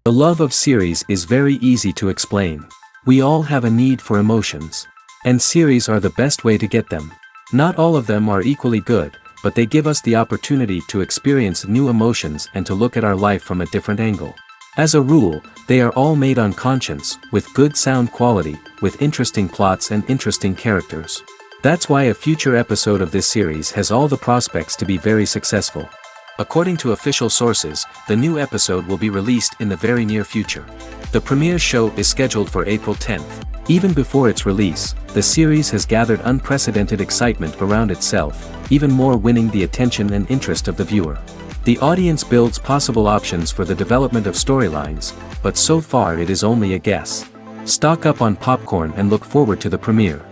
The love of series is very easy to explain. We all have a need for emotions. And series are the best way to get them. Not all of them are equally good, but they give us the opportunity to experience new emotions and to look at our life from a different angle. As a rule, they are all made on conscience, with good sound quality, with interesting plots and interesting characters. That's why a future episode of this series has all the prospects to be very successful. According to official sources, the new episode will be released in the very near future. The premiere show is scheduled for April 10th. Even before its release, the series has gathered unprecedented excitement around itself, even more winning the attention and interest of the viewer. The audience builds possible options for the development of storylines, but so far it is only a guess. Stock up on popcorn and look forward to the premiere.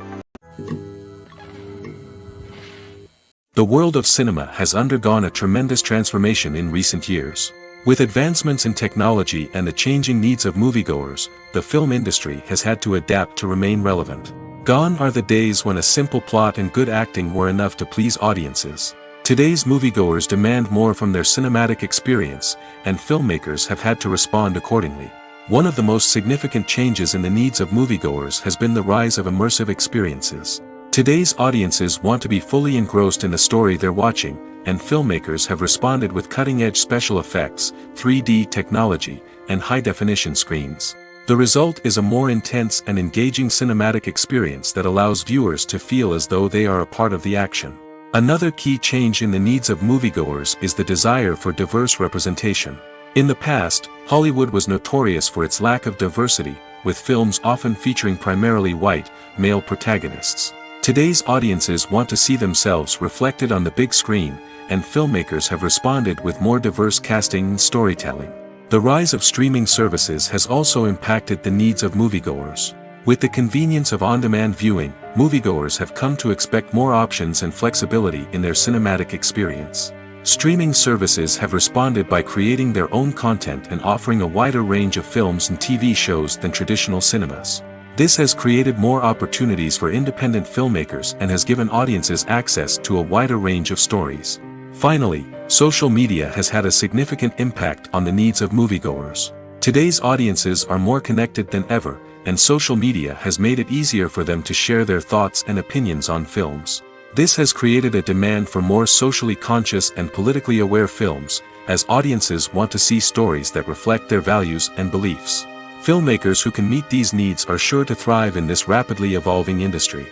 The world of cinema has undergone a tremendous transformation in recent years. With advancements in technology and the changing needs of moviegoers, the film industry has had to adapt to remain relevant. Gone are the days when a simple plot and good acting were enough to please audiences. Today's moviegoers demand more from their cinematic experience, and filmmakers have had to respond accordingly. One of the most significant changes in the needs of moviegoers has been the rise of immersive experiences. Today's audiences want to be fully engrossed in the story they're watching, and filmmakers have responded with cutting-edge special effects, 3D technology, and high-definition screens. The result is a more intense and engaging cinematic experience that allows viewers to feel as though they are a part of the action. Another key change in the needs of moviegoers is the desire for diverse representation. In the past, Hollywood was notorious for its lack of diversity, with films often featuring primarily white, male protagonists. Today's audiences want to see themselves reflected on the big screen, and filmmakers have responded with more diverse casting and storytelling. The rise of streaming services has also impacted the needs of moviegoers. With the convenience of on-demand viewing, moviegoers have come to expect more options and flexibility in their cinematic experience. Streaming services have responded by creating their own content and offering a wider range of films and TV shows than traditional cinemas. This has created more opportunities for independent filmmakers and has given audiences access to a wider range of stories. Finally, social media has had a significant impact on the needs of moviegoers. Today's audiences are more connected than ever, and social media has made it easier for them to share their thoughts and opinions on films. This has created a demand for more socially conscious and politically aware films, as audiences want to see stories that reflect their values and beliefs. Filmmakers who can meet these needs are sure to thrive in this rapidly evolving industry.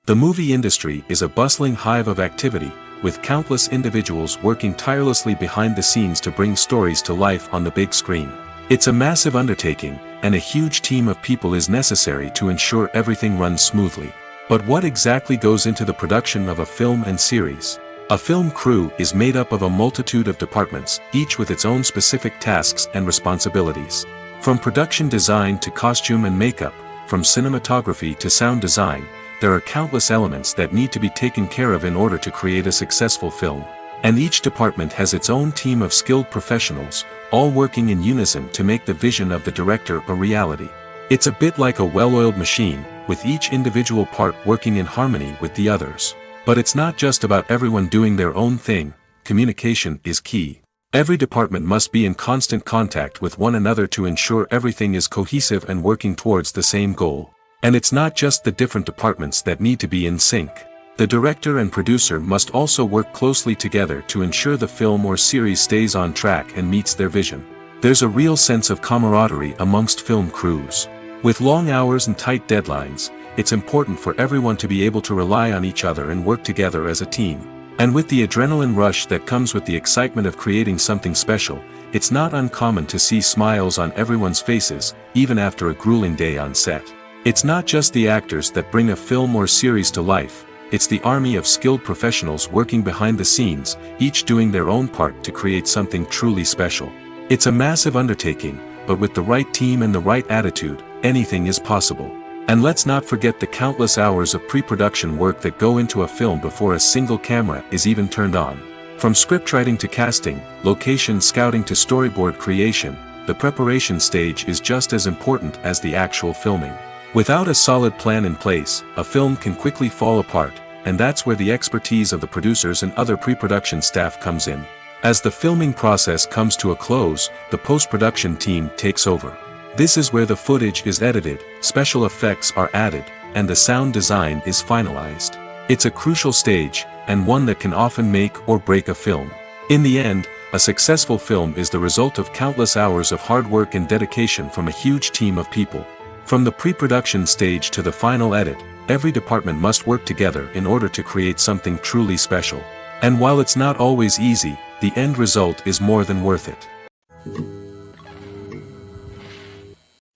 The movie industry is a bustling hive of activity, with countless individuals working tirelessly behind the scenes to bring stories to life on the big screen. It's a massive undertaking, and a huge team of people is necessary to ensure everything runs smoothly. But what exactly goes into the production of a film and series? A film crew is made up of a multitude of departments, each with its own specific tasks and responsibilities. From production design to costume and makeup, from cinematography to sound design, there are countless elements that need to be taken care of in order to create a successful film. And each department has its own team of skilled professionals, all working in unison to make the vision of the director a reality. It's a bit like a well-oiled machine, with each individual part working in harmony with the others. But it's not just about everyone doing their own thing. Communication is key. Every department must be in constant contact with one another to ensure everything is cohesive and working towards the same goal. And it's not just the different departments that need to be in sync. The director and producer must also work closely together to ensure the film or series stays on track and meets their vision. There's a real sense of camaraderie amongst film crews. With long hours and tight deadlines, it's important for everyone to be able to rely on each other and work together as a team. And with the adrenaline rush that comes with the excitement of creating something special, it's not uncommon to see smiles on everyone's faces, even after a grueling day on set. It's not just the actors that bring a film or series to life, it's the army of skilled professionals working behind the scenes, each doing their own part to create something truly special. It's a massive undertaking, but with the right team and the right attitude, anything is possible. And let's not forget the countless hours of pre-production work that go into a film before a single camera is even turned on. From scriptwriting to casting, location scouting to storyboard creation, the preparation stage is just as important as the actual filming. Without a solid plan in place, a film can quickly fall apart, and that's where the expertise of the producers and other pre-production staff comes in. As the filming process comes to a close, the post-production team takes over. This is where the footage is edited, special effects are added, and the sound design is finalized. It's a crucial stage, and one that can often make or break a film. In the end, a successful film is the result of countless hours of hard work and dedication from a huge team of people. From the pre-production stage to the final edit, every department must work together in order to create something truly special. And while it's not always easy, the end result is more than worth it.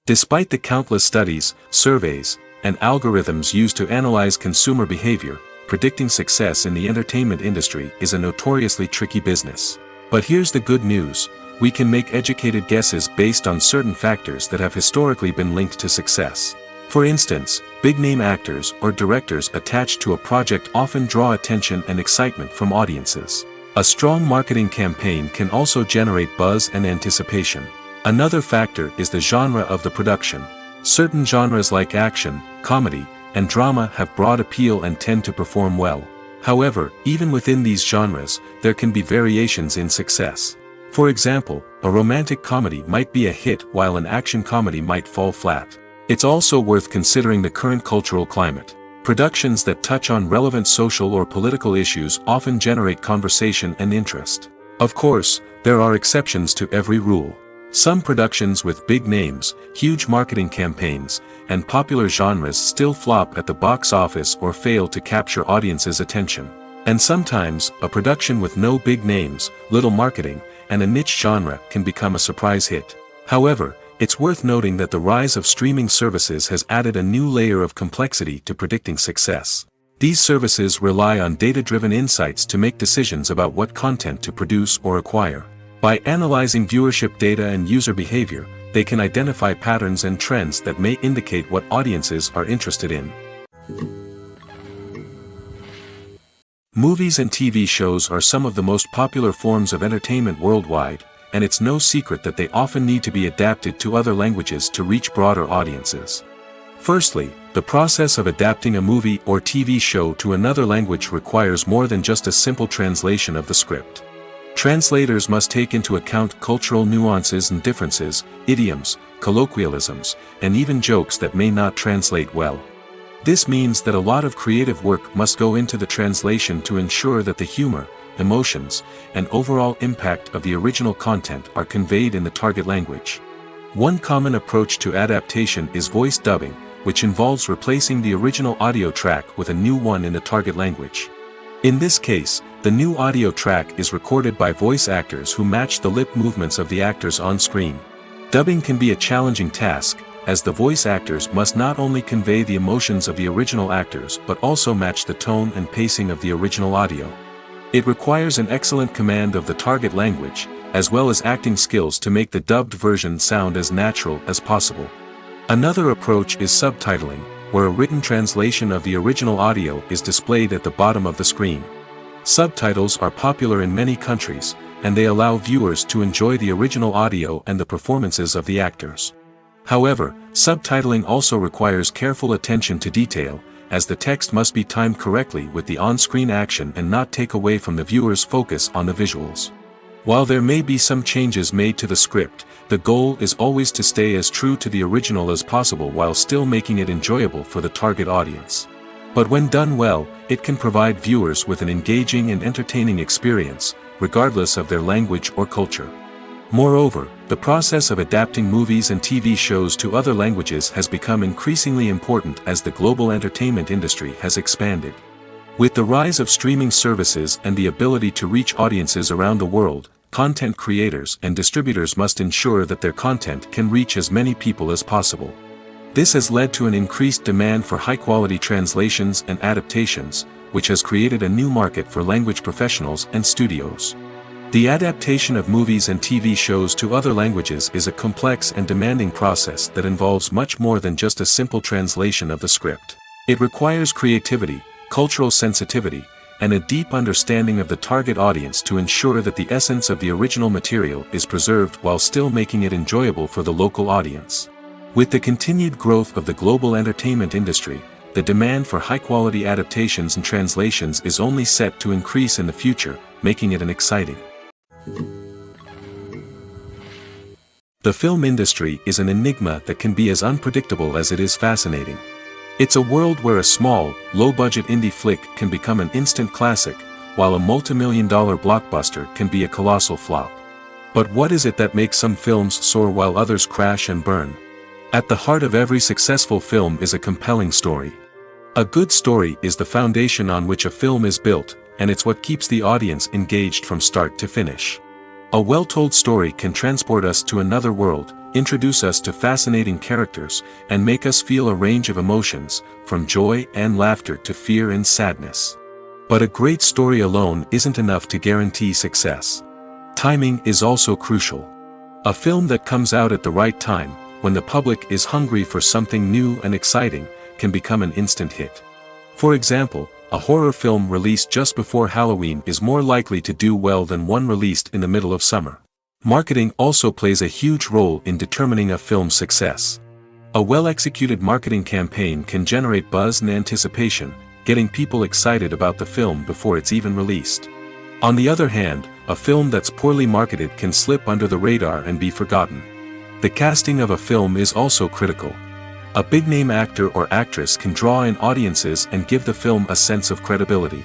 Despite the countless studies, surveys, and algorithms used to analyze consumer behavior, predicting success in the entertainment industry is a notoriously tricky business. But here's the good news: we can make educated guesses based on certain factors that have historically been linked to success. For instance, big-name actors or directors attached to a project often draw attention and excitement from audiences. A strong marketing campaign can also generate buzz and anticipation. Another factor is the genre of the production. Certain genres like action, comedy, and drama have broad appeal and tend to perform well. However, even within these genres, there can be variations in success. For example, a romantic comedy might be a hit while an action comedy might fall flat. It's also worth considering the current cultural climate. Productions that touch on relevant social or political issues often generate conversation and interest. Of course, there are exceptions to every rule. Some productions with big names, huge marketing campaigns, and popular genres still flop at the box office or fail to capture audiences' attention. And sometimes, a production with no big names, little marketing, and a niche genre can become a surprise hit. However, it's worth noting that the rise of streaming services has added a new layer of complexity to predicting success. These services rely on data-driven insights to make decisions about what content to produce or acquire. By analyzing viewership data and user behavior, they can identify patterns and trends that may indicate what audiences are interested in. Movies and TV shows are some of the most popular forms of entertainment worldwide, and it's no secret that they often need to be adapted to other languages to reach broader audiences. Firstly, the process of adapting a movie or TV show to another language requires more than just a simple translation of the script. Translators must take into account cultural nuances and differences, idioms, colloquialisms, and even jokes that may not translate well. This means that a lot of creative work must go into the translation to ensure that the humor, emotions, and overall impact of the original content are conveyed in the target language. One common approach to adaptation is voice dubbing, which involves replacing the original audio track with a new one in the target language. In this case, the new audio track is recorded by voice actors who match the lip movements of the actors on screen. Dubbing can be a challenging task, as the voice actors must not only convey the emotions of the original actors but also match the tone and pacing of the original audio. It requires an excellent command of the target language, as well as acting skills to make the dubbed version sound as natural as possible. Another approach is subtitling, where a written translation of the original audio is displayed at the bottom of the screen. Subtitles are popular in many countries, and they allow viewers to enjoy the original audio and the performances of the actors. However, subtitling also requires careful attention to detail, as the text must be timed correctly with the on-screen action and not take away from the viewer's focus on the visuals. While there may be some changes made to the script, the goal is always to stay as true to the original as possible while still making it enjoyable for the target audience. But when done well, it can provide viewers with an engaging and entertaining experience, regardless of their language or culture. Moreover, the process of adapting movies and TV shows to other languages has become increasingly important as the global entertainment industry has expanded. With the rise of streaming services and the ability to reach audiences around the world, content creators and distributors must ensure that their content can reach as many people as possible. This has led to an increased demand for high-quality translations and adaptations, which has created a new market for language professionals and studios. The adaptation of movies and TV shows to other languages is a complex and demanding process that involves much more than just a simple translation of the script. It requires creativity, cultural sensitivity, and a deep understanding of the target audience to ensure that the essence of the original material is preserved while still making it enjoyable for the local audience. With the continued growth of the global entertainment industry, the demand for high-quality adaptations and translations is only set to increase in the future, making it an exciting The film industry is an enigma that can be as unpredictable as it is fascinating. It's a world where a small, low-budget indie flick can become an instant classic, while a multi-million-dollar blockbuster can be a colossal flop. But what is it that makes some films soar while others crash and burn? At the heart of every successful film is a compelling story. A good story is the foundation on which a film is built, and it's what keeps the audience engaged from start to finish. A well-told story can transport us to another world, introduce us to fascinating characters, and make us feel a range of emotions, from joy and laughter to fear and sadness. But a great story alone isn't enough to guarantee success. Timing is also crucial. A film that comes out at the right time, when the public is hungry for something new and exciting, can become an instant hit. For example, a horror film released just before Halloween is more likely to do well than one released in the middle of summer. Marketing also plays a huge role in determining a film's success. A well-executed marketing campaign can generate buzz and anticipation, getting people excited about the film before it's even released. On the other hand, a film that's poorly marketed can slip under the radar and be forgotten. The casting of a film is also critical. A big-name actor or actress can draw in audiences and give the film a sense of credibility.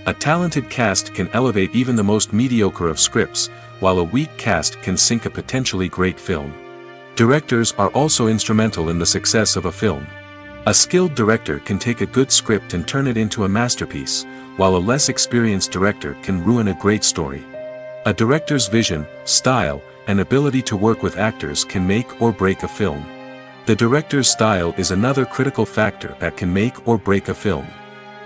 A talented cast can elevate even the most mediocre of scripts, while a weak cast can sink a potentially great film. Directors are also instrumental in the success of a film. A skilled director can take a good script and turn it into a masterpiece, while a less experienced director can ruin a great story. A director's vision, style, and ability to work with actors can make or break a film. The director's style is another critical factor that can make or break a film.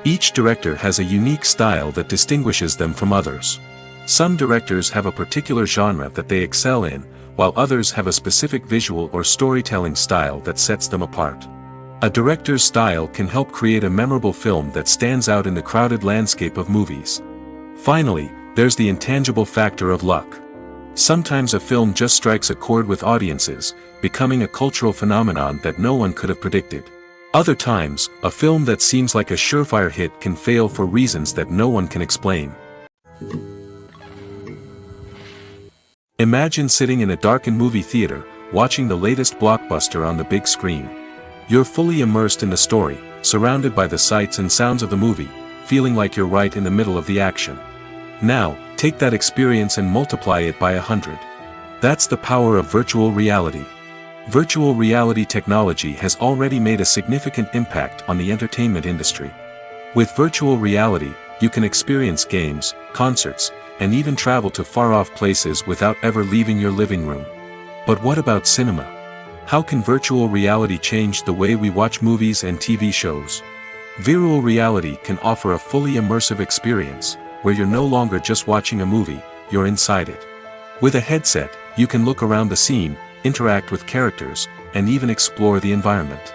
Each director has a unique style that distinguishes them from others. Some directors have a particular genre that they excel in, while others have a specific visual or storytelling style that sets them apart. A director's style can help create a memorable film that stands out in the crowded landscape of movies. Finally, there's the intangible factor of luck. Sometimes a film just strikes a chord with audiences, becoming a cultural phenomenon that no one could have predicted. Other times, a film that seems like a surefire hit can fail for reasons that no one can explain. Imagine sitting in a darkened movie theater, watching the latest blockbuster on the big screen. You're fully immersed in the story, surrounded by the sights and sounds of the movie, feeling like you're right in the middle of the action. Now, take that experience and multiply it by 100. That's the power of virtual reality. Virtual reality technology has already made a significant impact on the entertainment industry. With virtual reality, you can experience games, concerts, and even travel to far-off places without ever leaving your living room. But what about cinema? How can virtual reality change the way we watch movies and TV shows? Virtual reality can offer a fully immersive experience, where you're no longer just watching a movie, you're inside it. With a headset, you can look around the scene, interact with characters, and even explore the environment.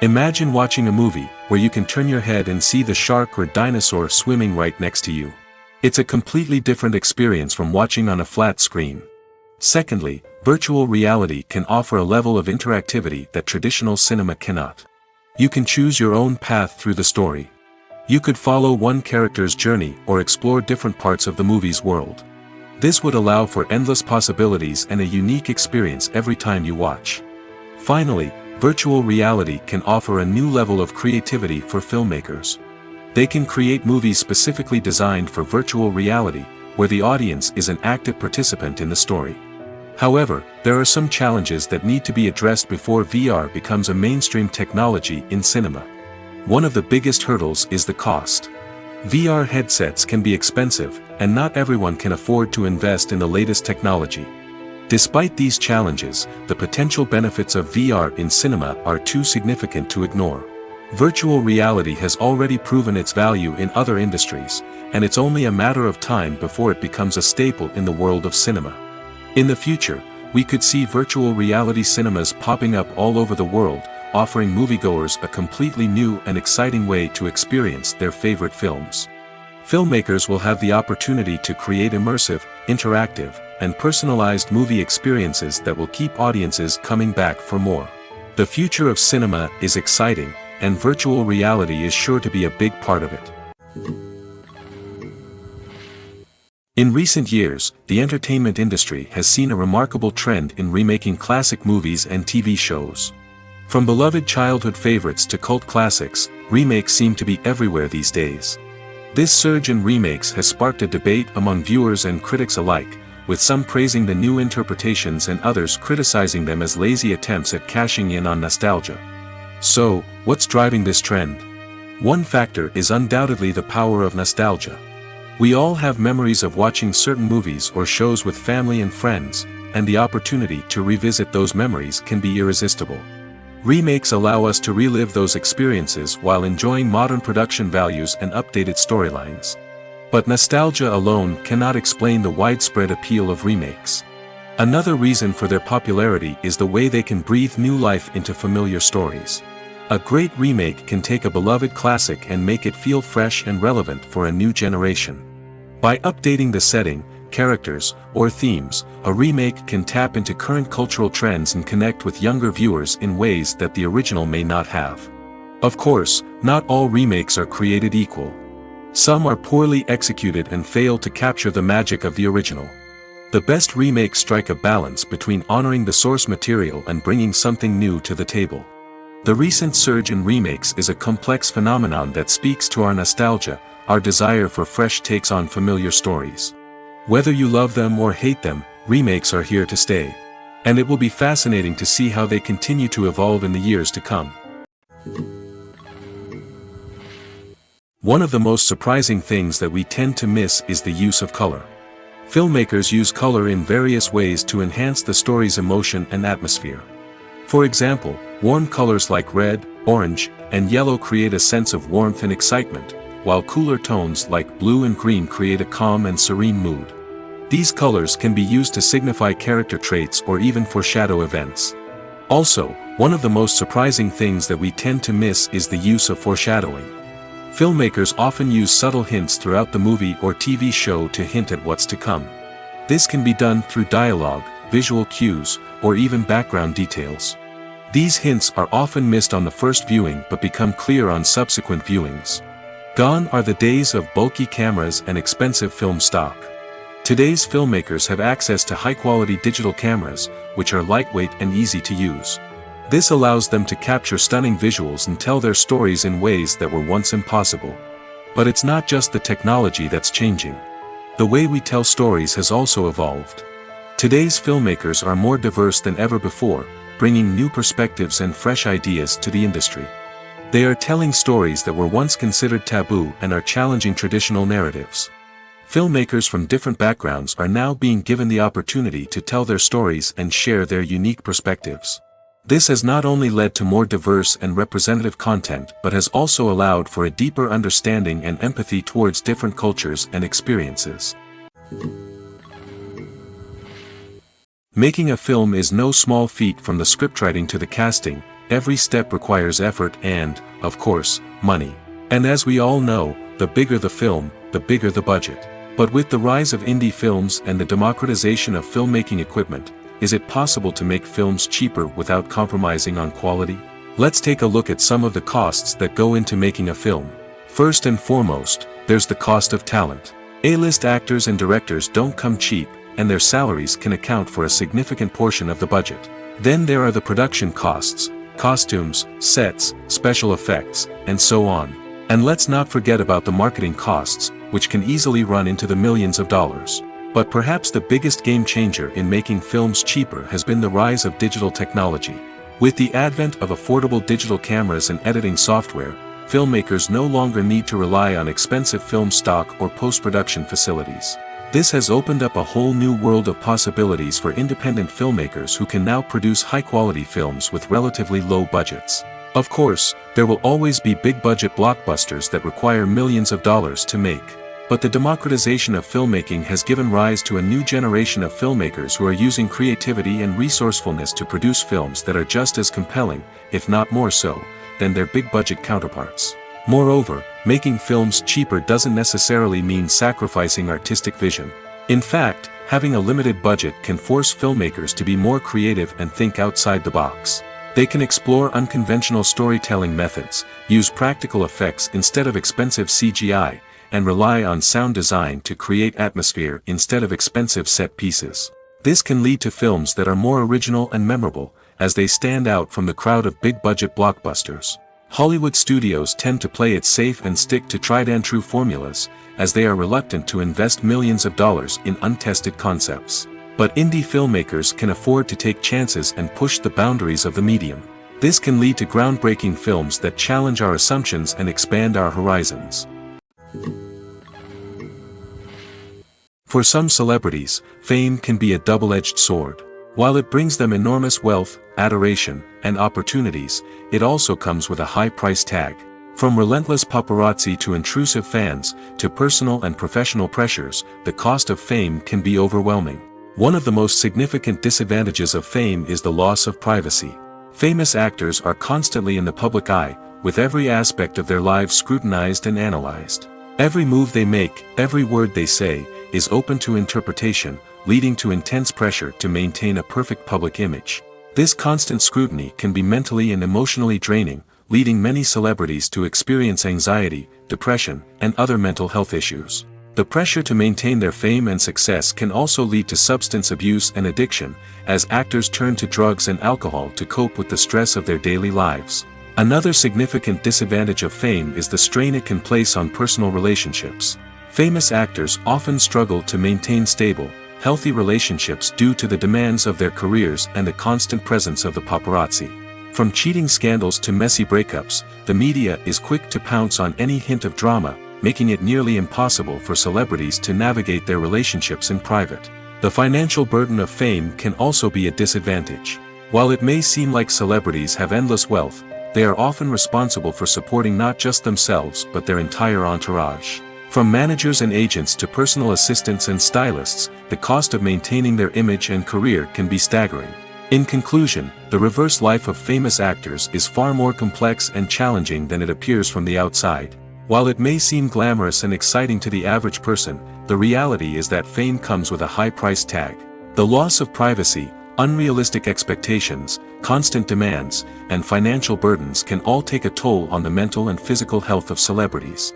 Imagine watching a movie where you can turn your head and see the shark or dinosaur swimming right next to you. It's a completely different experience from watching on a flat screen. Secondly, virtual reality can offer a level of interactivity that traditional cinema cannot. You can choose your own path through the story. You could follow one character's journey or explore different parts of the movie's world. This would allow for endless possibilities and a unique experience every time you watch. Finally, virtual reality can offer a new level of creativity for filmmakers. They can create movies specifically designed for virtual reality, where the audience is an active participant in the story. However, there are some challenges that need to be addressed before VR becomes a mainstream technology in cinema. One of the biggest hurdles is the cost. VR headsets can be expensive, and not everyone can afford to invest in the latest technology. Despite these challenges, the potential benefits of VR in cinema are too significant to ignore. Virtual reality has already proven its value in other industries, and it's only a matter of time before it becomes a staple in the world of cinema. In the future, we could see virtual reality cinemas popping up all over the world, offering moviegoers a completely new and exciting way to experience their favorite films. Filmmakers will have the opportunity to create immersive, interactive, and personalized movie experiences that will keep audiences coming back for more. The future of cinema is exciting, and virtual reality is sure to be a big part of it. In recent years, the entertainment industry has seen a remarkable trend in remaking classic movies and TV shows. From beloved childhood favorites to cult classics, remakes seem to be everywhere these days. This surge in remakes has sparked a debate among viewers and critics alike, with some praising the new interpretations and others criticizing them as lazy attempts at cashing in on nostalgia. So, what's driving this trend? One factor is undoubtedly the power of nostalgia. We all have memories of watching certain movies or shows with family and friends, and the opportunity to revisit those memories can be irresistible. Remakes allow us to relive those experiences while enjoying modern production values and updated storylines. But nostalgia alone cannot explain the widespread appeal of remakes. Another reason for their popularity is the way they can breathe new life into familiar stories. A great remake can take a beloved classic and make it feel fresh and relevant for a new generation. By updating the setting, characters, or themes, a remake can tap into current cultural trends and connect with younger viewers in ways that the original may not have. Of course, not all remakes are created equal. Some are poorly executed and fail to capture the magic of the original. The best remakes strike a balance between honoring the source material and bringing something new to the table. The recent surge in remakes is a complex phenomenon that speaks to our nostalgia, our desire for fresh takes on familiar stories. Whether you love them or hate them, remakes are here to stay. And it will be fascinating to see how they continue to evolve in the years to come. One of the most surprising things that we tend to miss is the use of color. Filmmakers use color in various ways to enhance the story's emotion and atmosphere. For example, warm colors like red, orange, and yellow create a sense of warmth and excitement, while cooler tones like blue and green create a calm and serene mood. These colors can be used to signify character traits or even foreshadow events. Also, one of the most surprising things that we tend to miss is the use of foreshadowing. Filmmakers often use subtle hints throughout the movie or TV show to hint at what's to come. This can be done through dialogue, visual cues, or even background details. These hints are often missed on the first viewing but become clear on subsequent viewings. Gone are the days of bulky cameras and expensive film stock. Today's filmmakers have access to high-quality digital cameras, which are lightweight and easy to use. This allows them to capture stunning visuals and tell their stories in ways that were once impossible. But it's not just the technology that's changing. The way we tell stories has also evolved. Today's filmmakers are more diverse than ever before, bringing new perspectives and fresh ideas to the industry. They are telling stories that were once considered taboo and are challenging traditional narratives. Filmmakers from different backgrounds are now being given the opportunity to tell their stories and share their unique perspectives. This has not only led to more diverse and representative content but has also allowed for a deeper understanding and empathy towards different cultures and experiences. Making a film is no small feat. From the scriptwriting to the casting, every step requires effort and, of course, money. And as we all know, the bigger the film, the bigger the budget. But with the rise of indie films and the democratization of filmmaking equipment, is it possible to make films cheaper without compromising on quality? Let's take a look at some of the costs that go into making a film. First and foremost, there's the cost of talent. A-list actors and directors don't come cheap, and their salaries can account for a significant portion of the budget. Then there are the production costs, costumes, sets, special effects, and so on. And let's not forget about the marketing costs, which can easily run into the millions of dollars. But perhaps the biggest game changer in making films cheaper has been the rise of digital technology. With the advent of affordable digital cameras and editing software, filmmakers no longer need to rely on expensive film stock or post-production facilities. This has opened up a whole new world of possibilities for independent filmmakers who can now produce high-quality films with relatively low budgets. Of course, there will always be big-budget blockbusters that require millions of dollars to make. But the democratization of filmmaking has given rise to a new generation of filmmakers who are using creativity and resourcefulness to produce films that are just as compelling, if not more so, than their big-budget counterparts. Moreover, making films cheaper doesn't necessarily mean sacrificing artistic vision. In fact, having a limited budget can force filmmakers to be more creative and think outside the box. They can explore unconventional storytelling methods, use practical effects instead of expensive CGI, and rely on sound design to create atmosphere instead of expensive set pieces. This can lead to films that are more original and memorable, as they stand out from the crowd of big-budget blockbusters. Hollywood studios tend to play it safe and stick to tried-and-true formulas, as they are reluctant to invest millions of dollars in untested concepts. But indie filmmakers can afford to take chances and push the boundaries of the medium. This can lead to groundbreaking films that challenge our assumptions and expand our horizons. For some celebrities, fame can be a double-edged sword. While it brings them enormous wealth, adoration, and opportunities, it also comes with a high price tag. From relentless paparazzi to intrusive fans, to personal and professional pressures, the cost of fame can be overwhelming. One of the most significant disadvantages of fame is the loss of privacy. Famous actors are constantly in the public eye, with every aspect of their lives scrutinized and analyzed. Every move they make, every word they say, is open to interpretation, leading to intense pressure to maintain a perfect public image. This constant scrutiny can be mentally and emotionally draining, leading many celebrities to experience anxiety, depression, and other mental health issues. The pressure to maintain their fame and success can also lead to substance abuse and addiction, as actors turn to drugs and alcohol to cope with the stress of their daily lives. Another significant disadvantage of fame is the strain it can place on personal relationships. Famous actors often struggle to maintain stable, healthy relationships due to the demands of their careers and the constant presence of the paparazzi. From cheating scandals to messy breakups, the media is quick to pounce on any hint of drama, making it nearly impossible for celebrities to navigate their relationships in private. The financial burden of fame can also be a disadvantage. While it may seem like celebrities have endless wealth, they are often responsible for supporting not just themselves but their entire entourage. From managers and agents to personal assistants and stylists, the cost of maintaining their image and career can be staggering. In conclusion, the reverse life of famous actors is far more complex and challenging than it appears from the outside. While it may seem glamorous and exciting to the average person, the reality is that fame comes with a high price tag. The loss of privacy, unrealistic expectations, constant demands, and financial burdens can all take a toll on the mental and physical health of celebrities.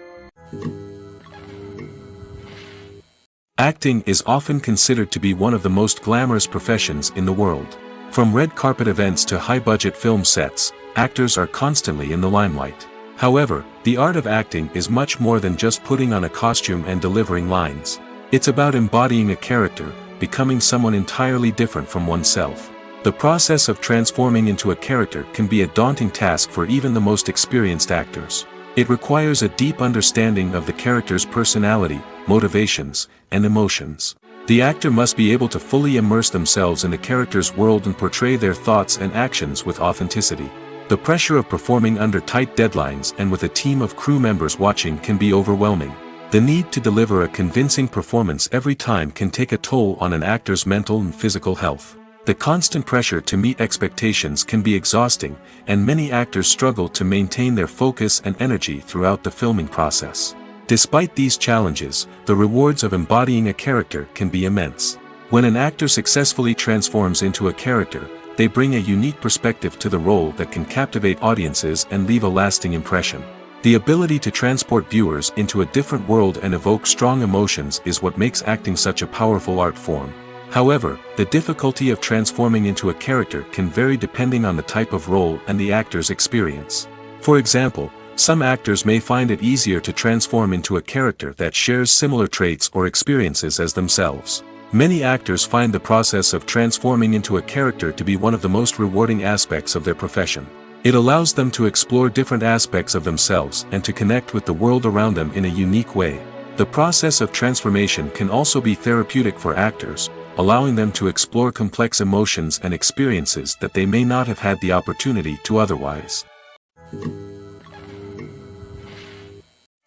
Acting is often considered to be one of the most glamorous professions in the world. From red carpet events to high-budget film sets, actors are constantly in the limelight. However, the art of acting is much more than just putting on a costume and delivering lines. It's about embodying a character, becoming someone entirely different from oneself. The process of transforming into a character can be a daunting task for even the most experienced actors. It requires a deep understanding of the character's personality, motivations, and emotions. The actor must be able to fully immerse themselves in the character's world and portray their thoughts and actions with authenticity. The pressure of performing under tight deadlines and with a team of crew members watching can be overwhelming. The need to deliver a convincing performance every time can take a toll on an actor's mental and physical health. The constant pressure to meet expectations can be exhausting, and many actors struggle to maintain their focus and energy throughout the filming process. Despite these challenges, the rewards of embodying a character can be immense. When an actor successfully transforms into a character, they bring a unique perspective to the role that can captivate audiences and leave a lasting impression. The ability to transport viewers into a different world and evoke strong emotions is what makes acting such a powerful art form. However, the difficulty of transforming into a character can vary depending on the type of role and the actor's experience. For example, some actors may find it easier to transform into a character that shares similar traits or experiences as themselves. Many actors find the process of transforming into a character to be one of the most rewarding aspects of their profession. It allows them to explore different aspects of themselves and to connect with the world around them in a unique way. The process of transformation can also be therapeutic for actors, allowing them to explore complex emotions and experiences that they may not have had the opportunity to otherwise.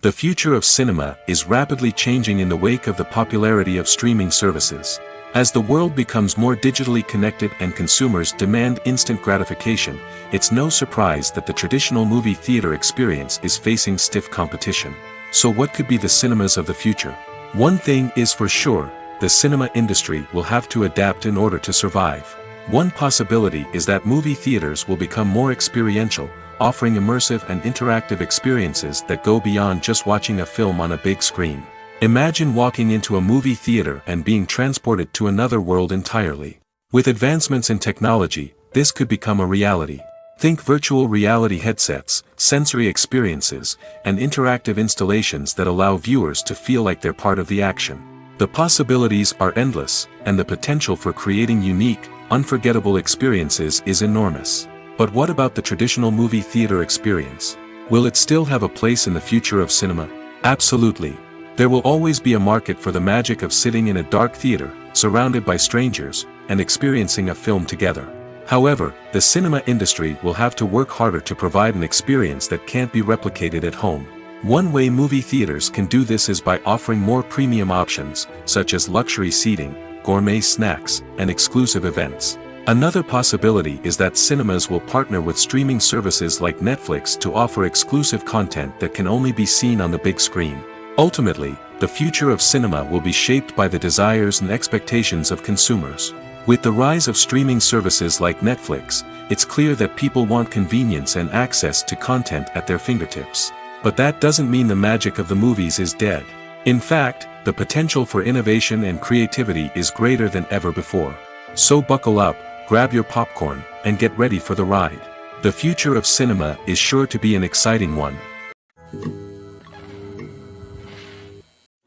The future of cinema is rapidly changing in the wake of the popularity of streaming services. As the world becomes more digitally connected and consumers demand instant gratification, it's no surprise that the traditional movie theater experience is facing stiff competition. So what could be the cinemas of the future? One thing is for sure, the cinema industry will have to adapt in order to survive. One possibility is that movie theaters will become more experiential, offering immersive and interactive experiences that go beyond just watching a film on a big screen. Imagine walking into a movie theater and being transported to another world entirely. With advancements in technology, this could become a reality. Think virtual reality headsets, sensory experiences, and interactive installations that allow viewers to feel like they're part of the action. The possibilities are endless, and the potential for creating unique, unforgettable experiences is enormous. But what about the traditional movie theater experience? Will it still have a place in the future of cinema? Absolutely. There will always be a market for the magic of sitting in a dark theater, surrounded by strangers, and experiencing a film together. However, the cinema industry will have to work harder to provide an experience that can't be replicated at home. One way movie theaters can do this is by offering more premium options, such as luxury seating, gourmet snacks, and exclusive events. Another possibility is that cinemas will partner with streaming services like Netflix to offer exclusive content that can only be seen on the big screen. Ultimately, the future of cinema will be shaped by the desires and expectations of consumers. With the rise of streaming services like Netflix, it's clear that people want convenience and access to content at their fingertips. But that doesn't mean the magic of the movies is dead. In fact, the potential for innovation and creativity is greater than ever before. So buckle up, grab your popcorn, and get ready for the ride. The future of cinema is sure to be an exciting one.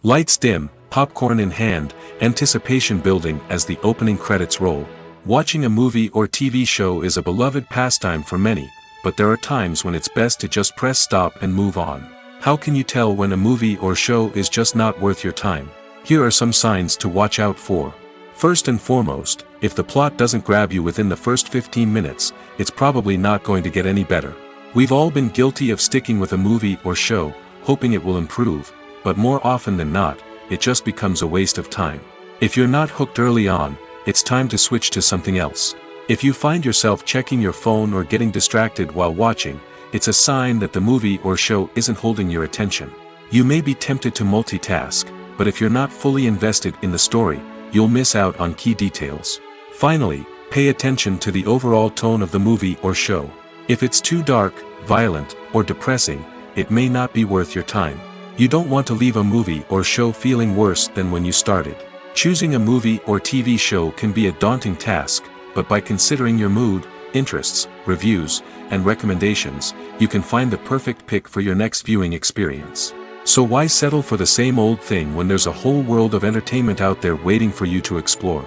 Lights dim, popcorn in hand, anticipation building as the opening credits roll. Watching a movie or TV show is a beloved pastime for many, but there are times when it's best to just press stop and move on. How can you tell when a movie or show is just not worth your time? Here are some signs to watch out for. First and foremost, if the plot doesn't grab you within the first 15 minutes, it's probably not going to get any better. We've all been guilty of sticking with a movie or show, hoping it will improve, but more often than not, it just becomes a waste of time. If you're not hooked early on, it's time to switch to something else. If you find yourself checking your phone or getting distracted while watching, it's a sign that the movie or show isn't holding your attention. You may be tempted to multitask, but if you're not fully invested in the story, you'll miss out on key details. Finally, pay attention to the overall tone of the movie or show. If it's too dark, violent, or depressing, it may not be worth your time. You don't want to leave a movie or show feeling worse than when you started. Choosing a movie or TV show can be a daunting task, but by considering your mood, interests, reviews, and recommendations, you can find the perfect pick for your next viewing experience. So why settle for the same old thing when there's a whole world of entertainment out there waiting for you to explore?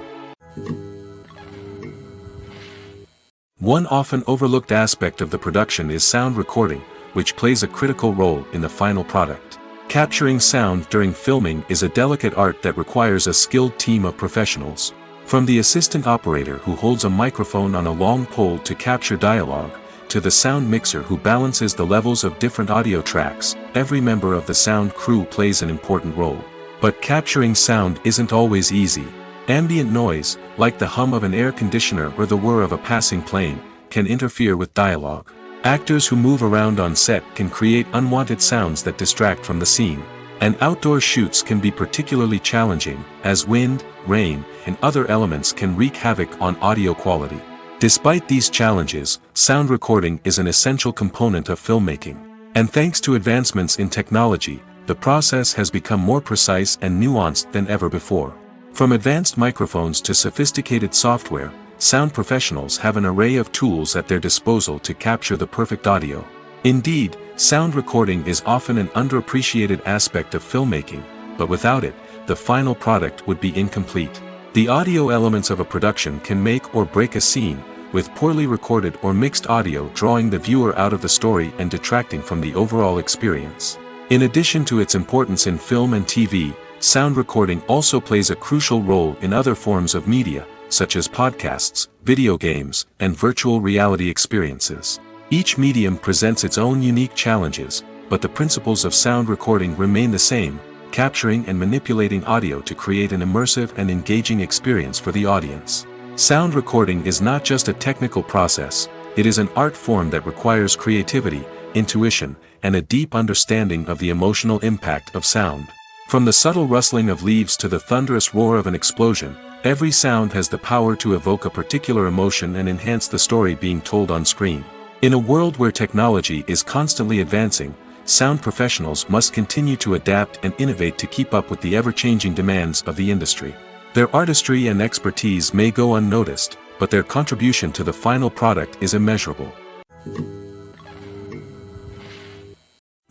One often overlooked aspect of the production is sound recording, which plays a critical role in the final product. Capturing sound during filming is a delicate art that requires a skilled team of professionals. From the assistant operator who holds a microphone on a long pole to capture dialogue, to the sound mixer who balances the levels of different audio tracks, every member of the sound crew plays an important role. But capturing sound isn't always easy. Ambient noise, like the hum of an air conditioner or the whir of a passing plane, can interfere with dialogue. Actors who move around on set can create unwanted sounds that distract from the scene. And outdoor shoots can be particularly challenging, as wind, rain, and other elements can wreak havoc on audio quality. Despite these challenges, sound recording is an essential component of filmmaking. And thanks to advancements in technology, the process has become more precise and nuanced than ever before. From advanced microphones to sophisticated software, sound professionals have an array of tools at their disposal to capture the perfect audio. Indeed, sound recording is often an underappreciated aspect of filmmaking, but without it, the final product would be incomplete. The audio elements of a production can make or break a scene, with poorly recorded or mixed audio drawing the viewer out of the story and detracting from the overall experience. In addition to its importance in film and TV, sound recording also plays a crucial role in other forms of media, such as podcasts, video games, and virtual reality experiences. Each medium presents its own unique challenges, but the principles of sound recording remain the same, capturing and manipulating audio to create an immersive and engaging experience for the audience. Sound recording is not just a technical process, it is an art form that requires creativity, intuition, and a deep understanding of the emotional impact of sound. From the subtle rustling of leaves to the thunderous roar of an explosion, every sound has the power to evoke a particular emotion and enhance the story being told on screen. In a world where technology is constantly advancing, sound professionals must continue to adapt and innovate to keep up with the ever-changing demands of the industry. Their artistry and expertise may go unnoticed, but their contribution to the final product is immeasurable.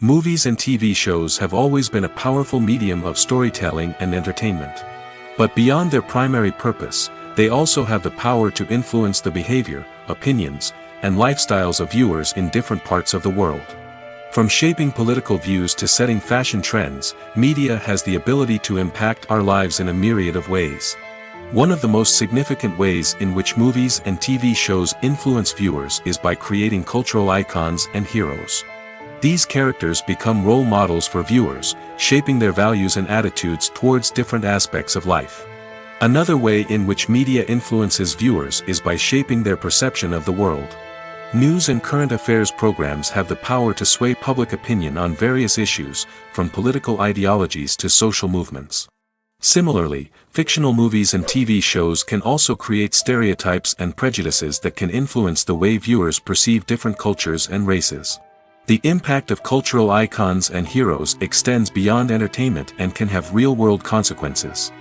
Movies and TV shows have always been a powerful medium of storytelling and entertainment. But beyond their primary purpose, they also have the power to influence the behavior, opinions, and lifestyles of viewers in different parts of the world. From shaping political views to setting fashion trends, media has the ability to impact our lives in a myriad of ways. One of the most significant ways in which movies and TV shows influence viewers is by creating cultural icons and heroes. These characters become role models for viewers, shaping their values and attitudes towards different aspects of life. Another way in which media influences viewers is by shaping their perception of the world. News and current affairs programs have the power to sway public opinion on various issues, from political ideologies to social movements. Similarly, fictional movies and TV shows can also create stereotypes and prejudices that can influence the way viewers perceive different cultures and races. The impact of cultural icons and heroes extends beyond entertainment and can have real-world consequences.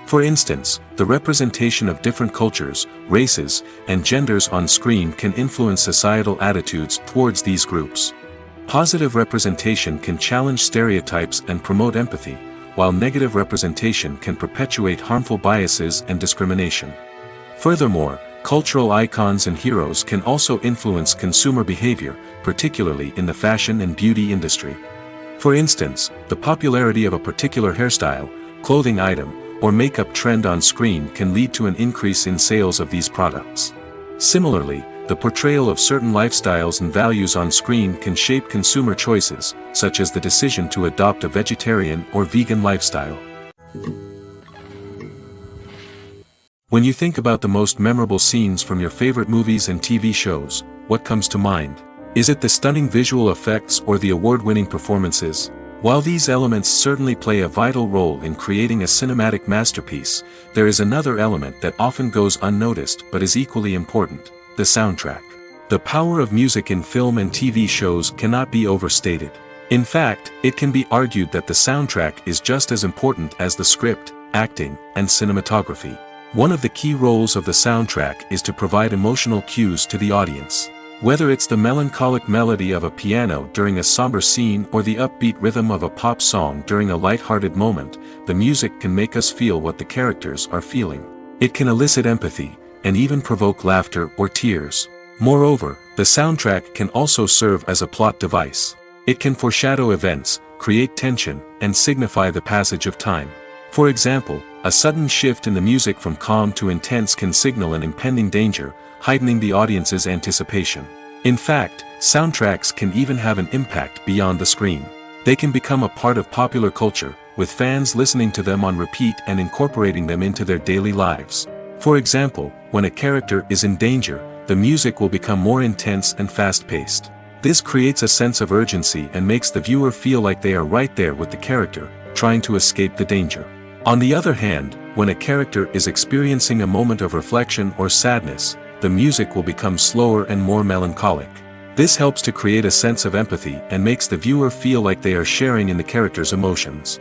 For instance, the representation of different cultures, races, and genders on screen can influence societal attitudes towards these groups. Positive representation can challenge stereotypes and promote empathy, while negative representation can perpetuate harmful biases and discrimination. Furthermore, cultural icons and heroes can also influence consumer behavior, particularly in the fashion and beauty industry. For instance, the popularity of a particular hairstyle, clothing item, or makeup trend on screen can lead to an increase in sales of these products. Similarly, the portrayal of certain lifestyles and values on screen can shape consumer choices, such as the decision to adopt a vegetarian or vegan lifestyle. When you think about the most memorable scenes from your favorite movies and TV shows, what comes to mind? Is it the stunning visual effects or the award-winning performances? While these elements certainly play a vital role in creating a cinematic masterpiece, there is another element that often goes unnoticed but is equally important: the soundtrack. The power of music in film and TV shows cannot be overstated. In fact, it can be argued that the soundtrack is just as important as the script, acting, and cinematography. One of the key roles of the soundtrack is to provide emotional cues to the audience. Whether it's the melancholic melody of a piano during a somber scene or the upbeat rhythm of a pop song during a light-hearted moment, the music can make us feel what the characters are feeling. It can elicit empathy, and even provoke laughter or tears. Moreover, the soundtrack can also serve as a plot device. It can foreshadow events, create tension, and signify the passage of time. For example, a sudden shift in the music from calm to intense can signal an impending danger, heightening the audience's anticipation. In fact, soundtracks can even have an impact beyond the screen. They can become a part of popular culture, with fans listening to them on repeat and incorporating them into their daily lives. For example, when a character is in danger, the music will become more intense and fast-paced. This creates a sense of urgency and makes the viewer feel like they are right there with the character, trying to escape the danger. On the other hand, when a character is experiencing a moment of reflection or sadness, the music will become slower and more melancholic. This helps to create a sense of empathy and makes the viewer feel like they are sharing in the character's emotions.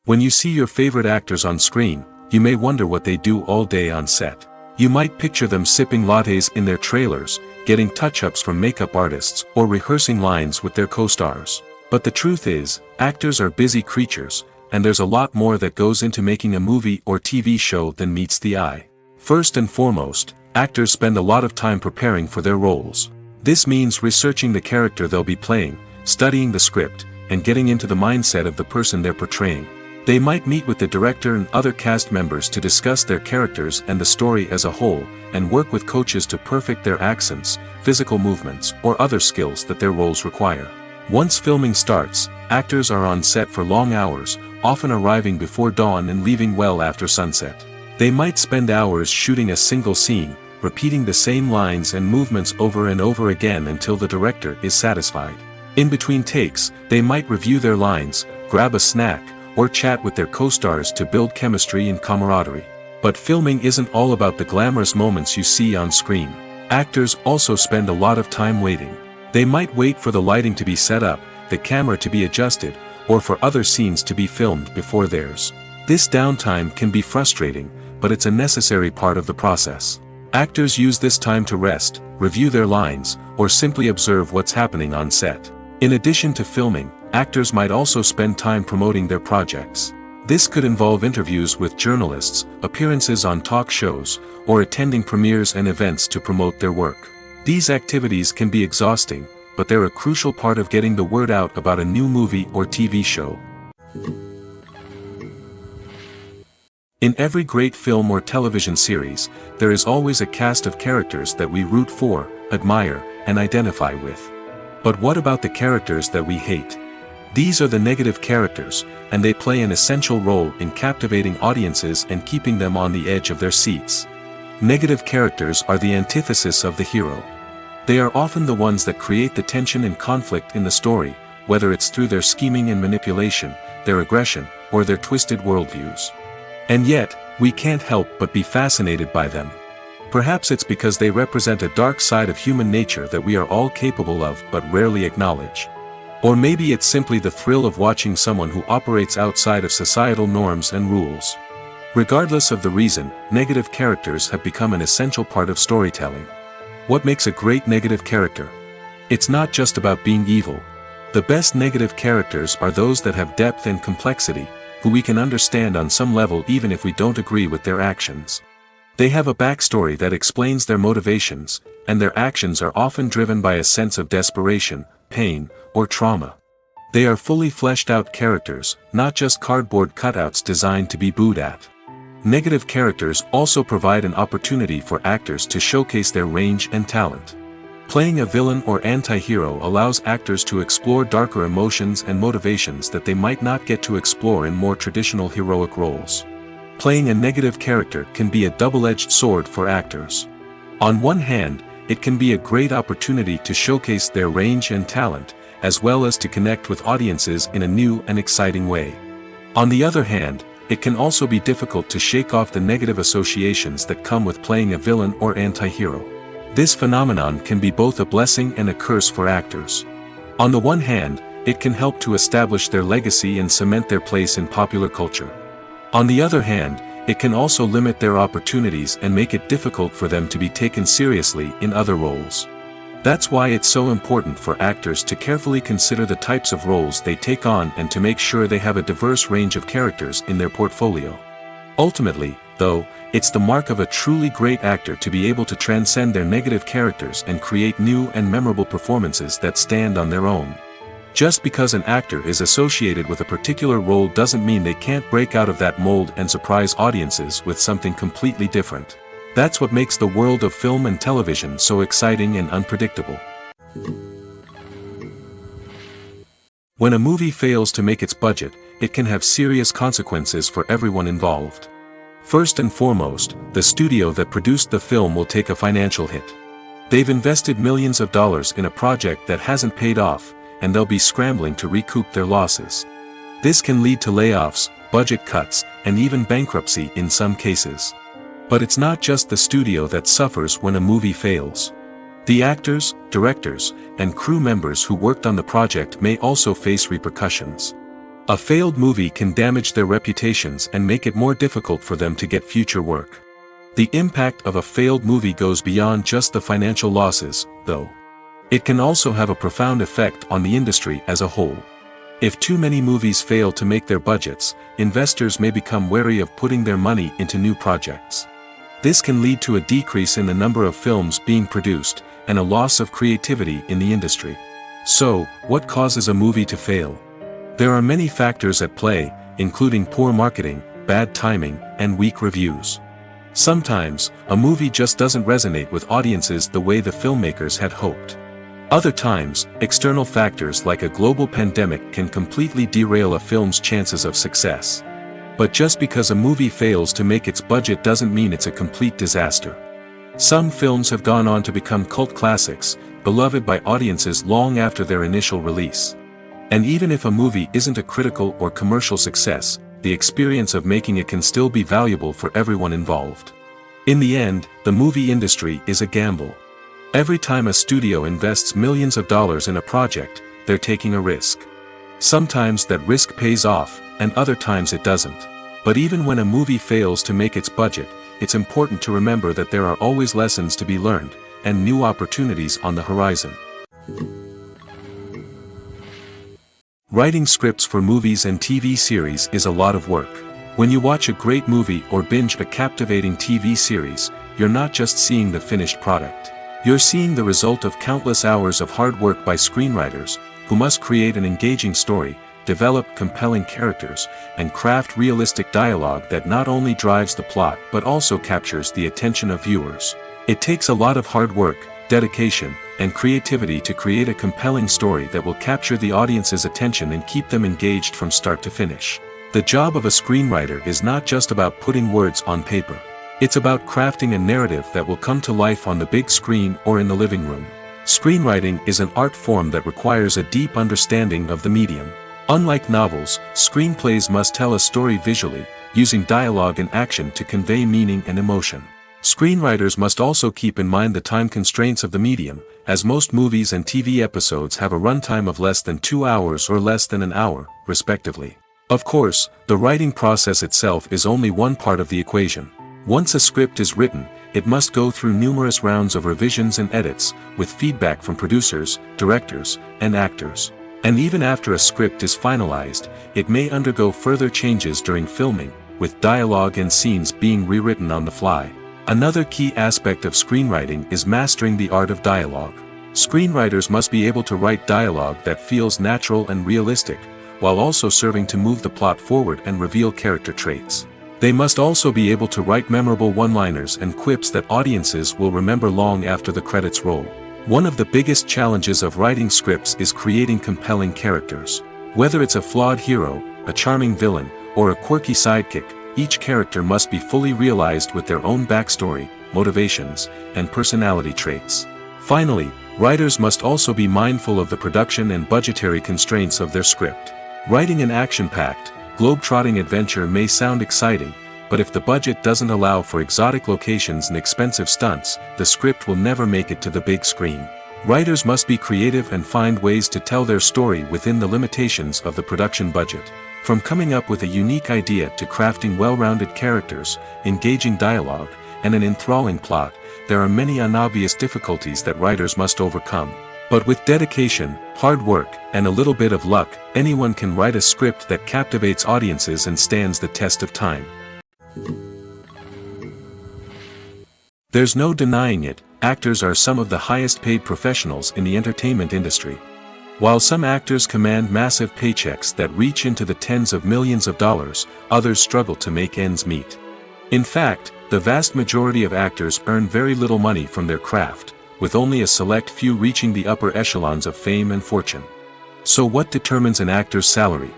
When you see your favorite actors on screen, you may wonder what they do all day on set. You might picture them sipping lattes in their trailers, getting touch-ups from makeup artists, or rehearsing lines with their co-stars. But the truth is, actors are busy creatures, and there's a lot more that goes into making a movie or TV show than meets the eye. First and foremost, actors spend a lot of time preparing for their roles. This means researching the character they'll be playing, studying the script, and getting into the mindset of the person they're portraying. They might meet with the director and other cast members to discuss their characters and the story as a whole, and work with coaches to perfect their accents, physical movements, or other skills that their roles require. Once filming starts, actors are on set for long hours, often arriving before dawn and leaving well after sunset. They might spend hours shooting a single scene, repeating the same lines and movements over and over again until the director is satisfied. In between takes, they might review their lines, grab a snack, or chat with their co-stars to build chemistry and camaraderie. But filming isn't all about the glamorous moments you see on screen. Actors also spend a lot of time waiting. They might wait for the lighting to be set up, the camera to be adjusted, or for other scenes to be filmed before theirs. This downtime can be frustrating, but it's a necessary part of the process. Actors use this time to rest, review their lines, or simply observe what's happening on set. In addition to filming, actors might also spend time promoting their projects. This could involve interviews with journalists, appearances on talk shows, or attending premieres and events to promote their work. These activities can be exhausting, but they're a crucial part of getting the word out about a new movie or TV show. In every great film or television series, there is always a cast of characters that we root for, admire, and identify with. But what about the characters that we hate? These are the negative characters, and they play an essential role in captivating audiences and keeping them on the edge of their seats. Negative characters are the antithesis of the hero. They are often the ones that create the tension and conflict in the story, whether it's through their scheming and manipulation, their aggression, or their twisted worldviews. And yet, we can't help but be fascinated by them. Perhaps it's because they represent a dark side of human nature that we are all capable of but rarely acknowledge. Or maybe it's simply the thrill of watching someone who operates outside of societal norms and rules. Regardless of the reason, negative characters have become an essential part of storytelling. What makes a great negative character? It's not just about being evil. The best negative characters are those that have depth and complexity, who we can understand on some level even if we don't agree with their actions. They have a backstory that explains their motivations, and their actions are often driven by a sense of desperation, pain, or trauma. They are fully fleshed out characters, not just cardboard cutouts designed to be booed at. Negative characters also provide an opportunity for actors to showcase their range and talent. Playing a villain or anti-hero allows actors to explore darker emotions and motivations that they might not get to explore in more traditional heroic roles. Playing a negative character can be a double-edged sword for actors. On one hand, it can be a great opportunity to showcase their range and talent, as well as to connect with audiences in a new and exciting way. On the other hand, it can also be difficult to shake off the negative associations that come with playing a villain or anti-hero. This phenomenon can be both a blessing and a curse for actors. On the one hand, it can help to establish their legacy and cement their place in popular culture. On the other hand, it can also limit their opportunities and make it difficult for them to be taken seriously in other roles. That's why it's so important for actors to carefully consider the types of roles they take on and to make sure they have a diverse range of characters in their portfolio. Ultimately, though, it's the mark of a truly great actor to be able to transcend their negative characters and create new and memorable performances that stand on their own. Just because an actor is associated with a particular role doesn't mean they can't break out of that mold and surprise audiences with something completely different. That's what makes the world of film and television so exciting and unpredictable. When a movie fails to make its budget, it can have serious consequences for everyone involved. First and foremost, the studio that produced the film will take a financial hit. They've invested millions of dollars in a project that hasn't paid off, and they'll be scrambling to recoup their losses. This can lead to layoffs, budget cuts, and even bankruptcy in some cases. But it's not just the studio that suffers when a movie fails. The actors, directors, and crew members who worked on the project may also face repercussions. A failed movie can damage their reputations and make it more difficult for them to get future work. The impact of a failed movie goes beyond just the financial losses, though. It can also have a profound effect on the industry as a whole. If too many movies fail to make their budgets, investors may become wary of putting their money into new projects. This can lead to a decrease in the number of films being produced, and a loss of creativity in the industry. So, what causes a movie to fail? There are many factors at play, including poor marketing, bad timing, and weak reviews. Sometimes, a movie just doesn't resonate with audiences the way the filmmakers had hoped. Other times, external factors like a global pandemic can completely derail a film's chances of success. But just because a movie fails to make its budget doesn't mean it's a complete disaster. Some films have gone on to become cult classics, beloved by audiences long after their initial release. And even if a movie isn't a critical or commercial success, the experience of making it can still be valuable for everyone involved. In the end, the movie industry is a gamble. Every time a studio invests millions of dollars in a project, they're taking a risk. Sometimes that risk pays off, and other times it doesn't. But even when a movie fails to make its budget, it's important to remember that there are always lessons to be learned, and new opportunities on the horizon. Writing scripts for movies and TV series is a lot of work. When you watch a great movie or binge a captivating TV series, you're not just seeing the finished product. You're seeing the result of countless hours of hard work by screenwriters, who must create an engaging story, develop compelling characters, and craft realistic dialogue that not only drives the plot but also captures the attention of viewers. It takes a lot of hard work, dedication, and creativity to create a compelling story that will capture the audience's attention and keep them engaged from start to finish. The job of a screenwriter is not just about putting words on paper. It's about crafting a narrative that will come to life on the big screen or in the living room. Screenwriting is an art form that requires a deep understanding of the medium. Unlike novels, screenplays must tell a story visually, using dialogue and action to convey meaning and emotion. Screenwriters must also keep in mind the time constraints of the medium, as most movies and TV episodes have a runtime of less than 2 hours or less than an hour, respectively. Of course, the writing process itself is only one part of the equation. Once a script is written, it must go through numerous rounds of revisions and edits, with feedback from producers, directors, and actors. And even after a script is finalized, it may undergo further changes during filming, with dialogue and scenes being rewritten on the fly. Another key aspect of screenwriting is mastering the art of dialogue. Screenwriters must be able to write dialogue that feels natural and realistic, while also serving to move the plot forward and reveal character traits. They must also be able to write memorable one-liners and quips that audiences will remember long after the credits roll. One of the biggest challenges of writing scripts is creating compelling characters. Whether it's a flawed hero, a charming villain, or a quirky sidekick, each character must be fully realized with their own backstory, motivations, and personality traits. Finally, writers must also be mindful of the production and budgetary constraints of their script. Writing an action-packed, globe-trotting adventure may sound exciting, but if the budget doesn't allow for exotic locations and expensive stunts, the script will never make it to the big screen. Writers must be creative and find ways to tell their story within the limitations of the production budget. From coming up with a unique idea to crafting well-rounded characters, engaging dialogue, and an enthralling plot, there are many unobvious difficulties that writers must overcome. But with dedication, hard work, and a little bit of luck, anyone can write a script that captivates audiences and stands the test of time. There's no denying it, actors are some of the highest-paid professionals in the entertainment industry. While some actors command massive paychecks that reach into the tens of millions of dollars, others struggle to make ends meet. In fact, the vast majority of actors earn very little money from their craft, with only a select few reaching the upper echelons of fame and fortune. So what determines an actor's salary?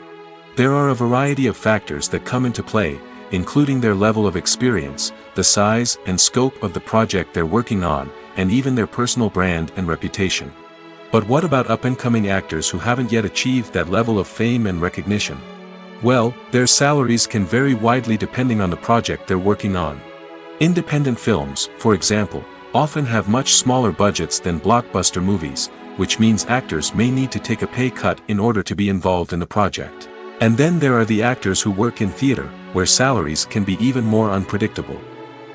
There are a variety of factors that come into play, including their level of experience, the size and scope of the project they're working on, and even their personal brand and reputation. But what about up-and-coming actors who haven't yet achieved that level of fame and recognition? Well, their salaries can vary widely depending on the project they're working on. Independent films, for example, often have much smaller budgets than blockbuster movies, which means actors may need to take a pay cut in order to be involved in the project. And then there are the actors who work in theater, where salaries can be even more unpredictable.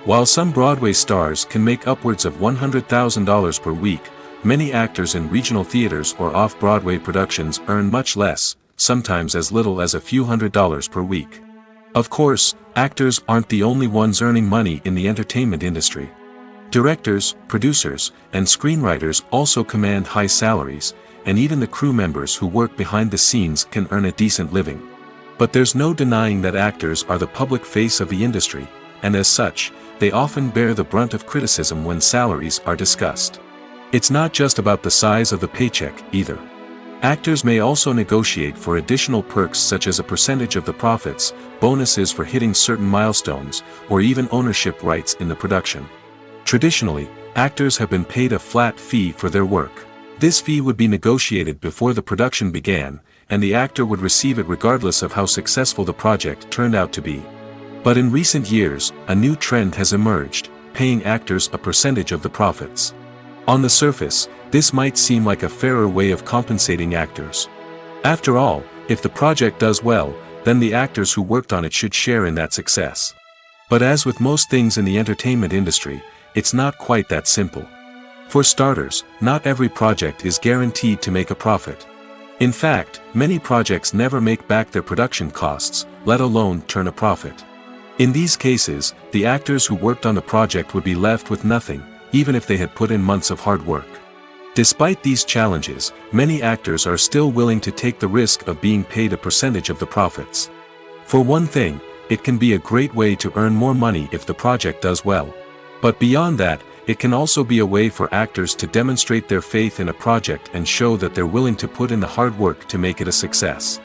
While some Broadway stars can make upwards of $100,000 per week, many actors in regional theaters or off-Broadway productions earn much less, sometimes as little as a few $100s per week. Of course, actors aren't the only ones earning money in the entertainment industry. Directors, producers, and screenwriters also command high salaries, and even the crew members who work behind the scenes can earn a decent living. But there's no denying that actors are the public face of the industry, and as such, they often bear the brunt of criticism when salaries are discussed. It's not just about the size of the paycheck, either. Actors may also negotiate for additional perks such as a percentage of the profits, bonuses for hitting certain milestones, or even ownership rights in the production. Traditionally, actors have been paid a flat fee for their work. This fee would be negotiated before the production began, and the actor would receive it regardless of how successful the project turned out to be. But in recent years, a new trend has emerged, paying actors a percentage of the profits. On the surface, this might seem like a fairer way of compensating actors. After all, if the project does well, then the actors who worked on it should share in that success. But as with most things in the entertainment industry, it's not quite that simple. For starters, not every project is guaranteed to make a profit. In fact, many projects never make back their production costs, let alone turn a profit. In these cases, the actors who worked on the project would be left with nothing, even if they had put in months of hard work. Despite these challenges, many actors are still willing to take the risk of being paid a percentage of the profits. For one thing, it can be a great way to earn more money if the project does well. But beyond that, it can also be a way for actors to demonstrate their faith in a project and show that they're willing to put in the hard work to make it a success.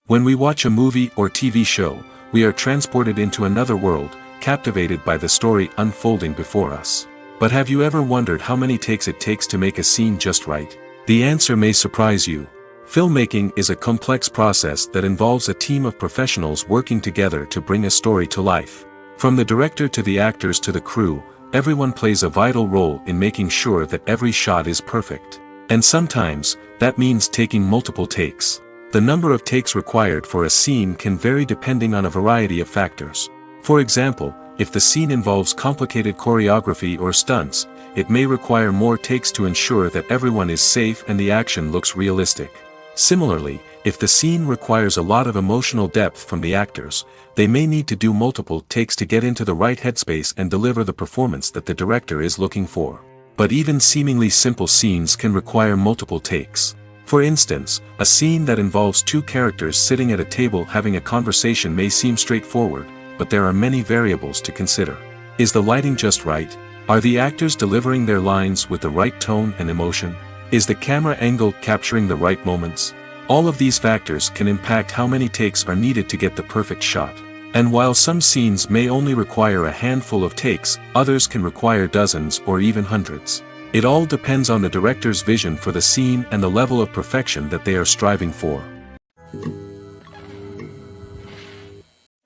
When we watch a movie or TV show, we are transported into another world, captivated by the story unfolding before us. But have you ever wondered how many takes it takes to make a scene just right? The answer may surprise you. Filmmaking is a complex process that involves a team of professionals working together to bring a story to life. From the director to the actors to the crew, everyone plays a vital role in making sure that every shot is perfect. And sometimes, that means taking multiple takes. The number of takes required for a scene can vary depending on a variety of factors. For example, if the scene involves complicated choreography or stunts, it may require more takes to ensure that everyone is safe and the action looks realistic. Similarly, if the scene requires a lot of emotional depth from the actors, they may need to do multiple takes to get into the right headspace and deliver the performance that the director is looking for. But even seemingly simple scenes can require multiple takes. For instance, a scene that involves two characters sitting at a table having a conversation may seem straightforward, but there are many variables to consider. Is the lighting just right? Are the actors delivering their lines with the right tone and emotion? Is the camera angle capturing the right moments? All of these factors can impact how many takes are needed to get the perfect shot. And while some scenes may only require a handful of takes, others can require dozens or even hundreds. It all depends on the director's vision for the scene and the level of perfection that they are striving for.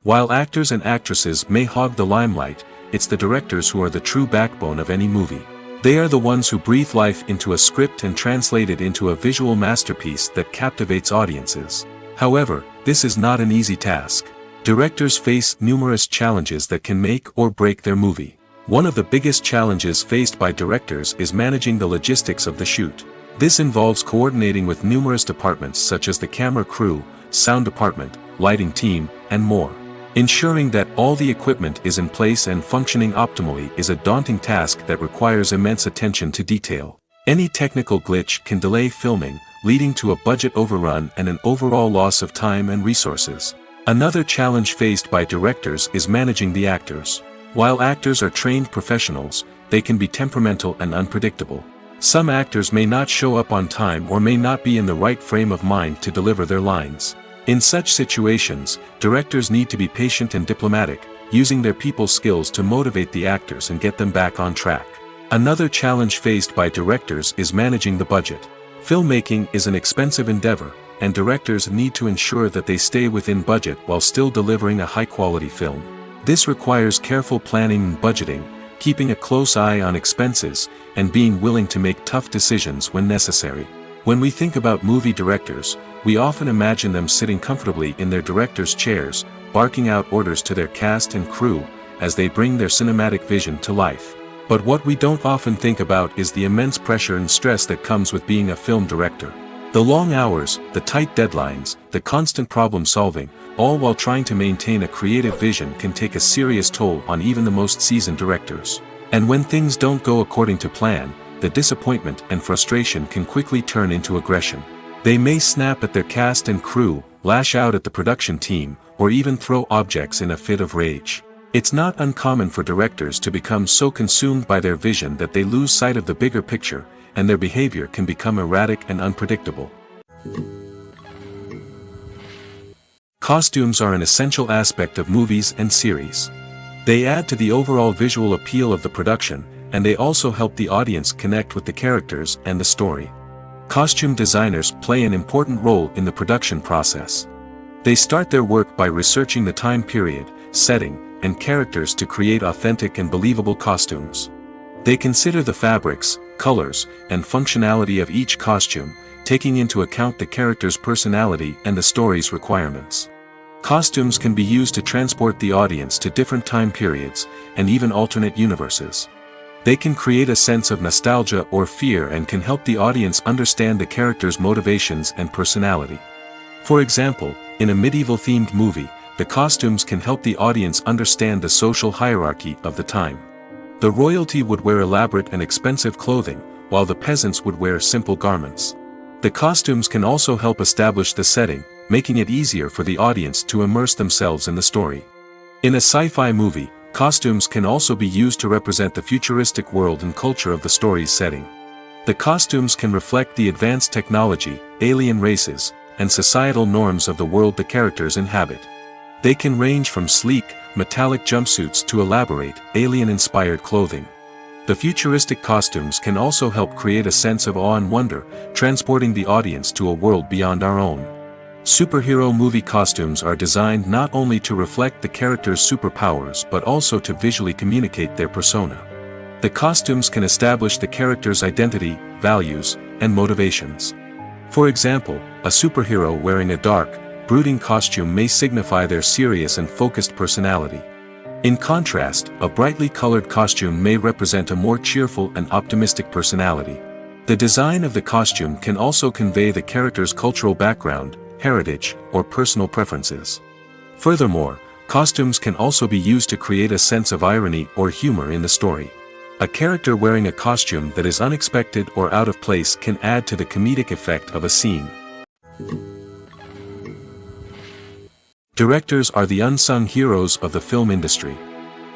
While actors and actresses may hog the limelight, it's the directors who are the true backbone of any movie. They are the ones who breathe life into a script and translate it into a visual masterpiece that captivates audiences. However, this is not an easy task. Directors face numerous challenges that can make or break their movie. One of the biggest challenges faced by directors is managing the logistics of the shoot. This involves coordinating with numerous departments such as the camera crew, sound department, lighting team, and more. Ensuring that all the equipment is in place and functioning optimally is a daunting task that requires immense attention to detail. Any technical glitch can delay filming, leading to a budget overrun and an overall loss of time and resources. Another challenge faced by directors is managing the actors. While actors are trained professionals, they can be temperamental and unpredictable. Some actors may not show up on time or may not be in the right frame of mind to deliver their lines. In such situations, directors need to be patient and diplomatic, using their people skills to motivate the actors and get them back on track. Another challenge faced by directors is managing the budget. Filmmaking is an expensive endeavor, and directors need to ensure that they stay within budget while still delivering a high-quality film. This requires careful planning and budgeting, keeping a close eye on expenses, and being willing to make tough decisions when necessary. When we think about movie directors, we often imagine them sitting comfortably in their director's chairs, barking out orders to their cast and crew, as they bring their cinematic vision to life. But what we don't often think about is the immense pressure and stress that comes with being a film director. The long hours, the tight deadlines, the constant problem solving, all while trying to maintain a creative vision can take a serious toll on even the most seasoned directors. And when things don't go according to plan, the disappointment and frustration can quickly turn into aggression. They may snap at their cast and crew, lash out at the production team, or even throw objects in a fit of rage. It's not uncommon for directors to become so consumed by their vision that they lose sight of the bigger picture, and their behavior can become erratic and unpredictable. Costumes are an essential aspect of movies and series. They add to the overall visual appeal of the production, and they also help the audience connect with the characters and the story. Costume designers play an important role in the production process. They start their work by researching the time period, setting, and characters to create authentic and believable costumes. They consider the fabrics, colors, and functionality of each costume, taking into account the character's personality and the story's requirements. Costumes can be used to transport the audience to different time periods, and even alternate universes. They can create a sense of nostalgia or fear and can help the audience understand the character's motivations and personality. For example, in a medieval-themed movie, the costumes can help the audience understand the social hierarchy of the time. The royalty would wear elaborate and expensive clothing, while the peasants would wear simple garments. The costumes can also help establish the setting, making it easier for the audience to immerse themselves in the story. In a sci-fi movie, costumes can also be used to represent the futuristic world and culture of the story's setting. The costumes can reflect the advanced technology, alien races, and societal norms of the world the characters inhabit. They can range from sleek, metallic jumpsuits to elaborate, alien-inspired clothing. The futuristic costumes can also help create a sense of awe and wonder, transporting the audience to a world beyond our own. Superhero movie costumes are designed not only to reflect the character's superpowers but also to visually communicate their persona. The costumes can establish the character's identity, values, and motivations. For example, a superhero wearing a dark, brooding costume may signify their serious and focused personality. In contrast, a brightly colored costume may represent a more cheerful and optimistic personality. The design of the costume can also convey the character's cultural background, heritage, or personal preferences. Furthermore, costumes can also be used to create a sense of irony or humor in the story. A character wearing a costume that is unexpected or out of place can add to the comedic effect of a scene. Directors are the unsung heroes of the film industry.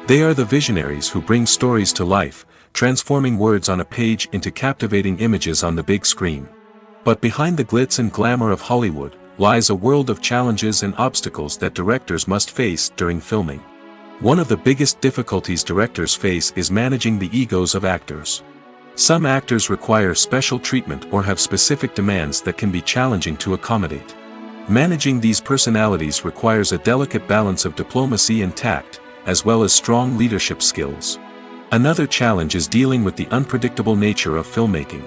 They are the visionaries who bring stories to life, transforming words on a page into captivating images on the big screen. But behind the glitz and glamour of Hollywood lies a world of challenges and obstacles that directors must face during filming. One of the biggest difficulties directors face is managing the egos of actors. Some actors require special treatment or have specific demands that can be challenging to accommodate. Managing these personalities requires a delicate balance of diplomacy and tact, as well as strong leadership skills. Another challenge is dealing with the unpredictable nature of filmmaking.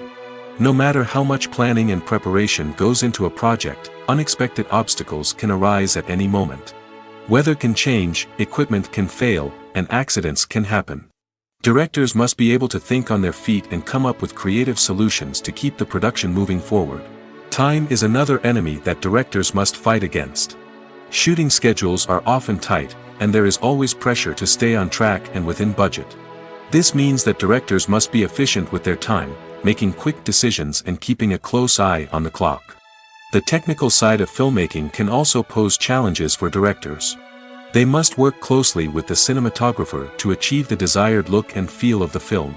No matter how much planning and preparation goes into a project, unexpected obstacles can arise at any moment. Weather can change, equipment can fail, and accidents can happen. Directors must be able to think on their feet and come up with creative solutions to keep the production moving forward. Time is another enemy that directors must fight against. Shooting schedules are often tight, and there is always pressure to stay on track and within budget. This means that directors must be efficient with their time, making quick decisions and keeping a close eye on the clock. The technical side of filmmaking can also pose challenges for directors. They must work closely with the cinematographer to achieve the desired look and feel of the film.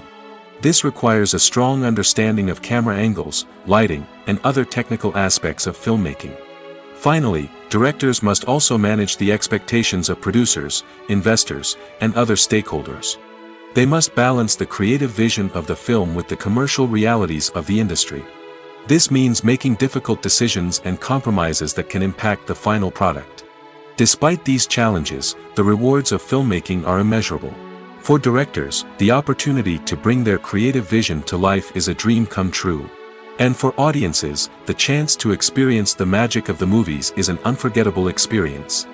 This requires a strong understanding of camera angles, lighting, and other technical aspects of filmmaking. Finally, directors must also manage the expectations of producers, investors, and other stakeholders. They must balance the creative vision of the film with the commercial realities of the industry. This means making difficult decisions and compromises that can impact the final product. Despite these challenges, the rewards of filmmaking are immeasurable. For directors, the opportunity to bring their creative vision to life is a dream come true. And for audiences, the chance to experience the magic of the movies is an unforgettable experience.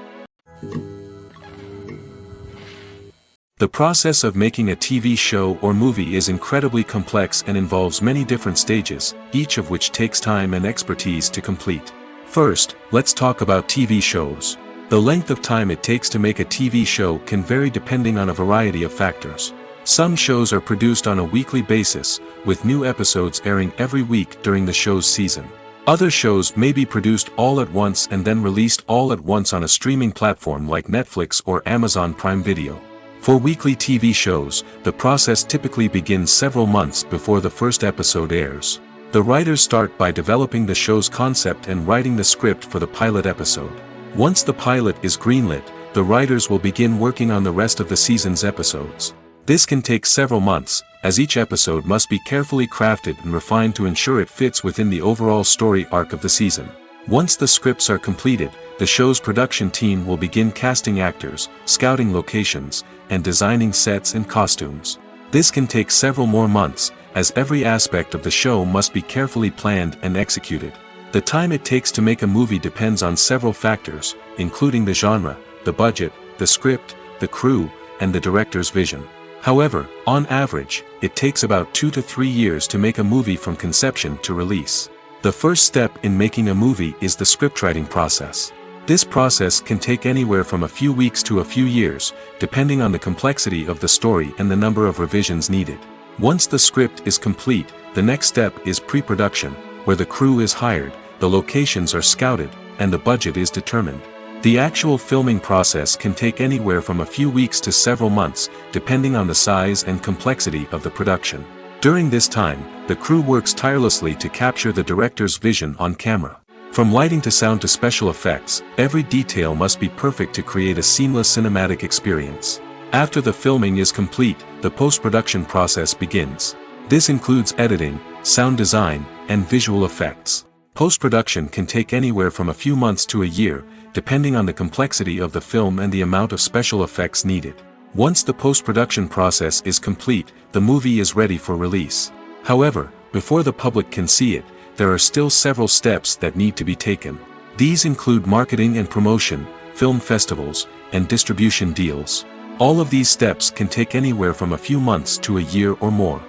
The process of making a TV show or movie is incredibly complex and involves many different stages, each of which takes time and expertise to complete. First, let's talk about TV shows. The length of time it takes to make a TV show can vary depending on a variety of factors. Some shows are produced on a weekly basis, with new episodes airing every week during the show's season. Other shows may be produced all at once and then released all at once on a streaming platform like Netflix or Amazon Prime Video. For weekly TV shows, the process typically begins several months before the first episode airs. The writers start by developing the show's concept and writing the script for the pilot episode. Once the pilot is greenlit, the writers will begin working on the rest of the season's episodes. This can take several months, as each episode must be carefully crafted and refined to ensure it fits within the overall story arc of the season. Once the scripts are completed, the show's production team will begin casting actors, scouting locations, and designing sets and costumes. This can take several more months, as every aspect of the show must be carefully planned and executed. The time it takes to make a movie depends on several factors, including the genre, the budget, the script, the crew, and the director's vision. However, on average, it takes about 2 to 3 years to make a movie from conception to release. The first step in making a movie is the scriptwriting process. This process can take anywhere from a few weeks to a few years, depending on the complexity of the story and the number of revisions needed. Once the script is complete, the next step is pre-production, where the crew is hired, the locations are scouted, and the budget is determined. The actual filming process can take anywhere from a few weeks to several months, depending on the size and complexity of the production. During this time, the crew works tirelessly to capture the director's vision on camera. From lighting to sound to special effects, every detail must be perfect to create a seamless cinematic experience. After the filming is complete, the post-production process begins. This includes editing, sound design, and visual effects. Post-production can take anywhere from a few months to a year, depending on the complexity of the film and the amount of special effects needed. Once the post-production process is complete, the movie is ready for release. However, before the public can see it, there are still several steps that need to be taken. These include marketing and promotion, film festivals, and distribution deals. All of these steps can take anywhere from a few months to a year or more.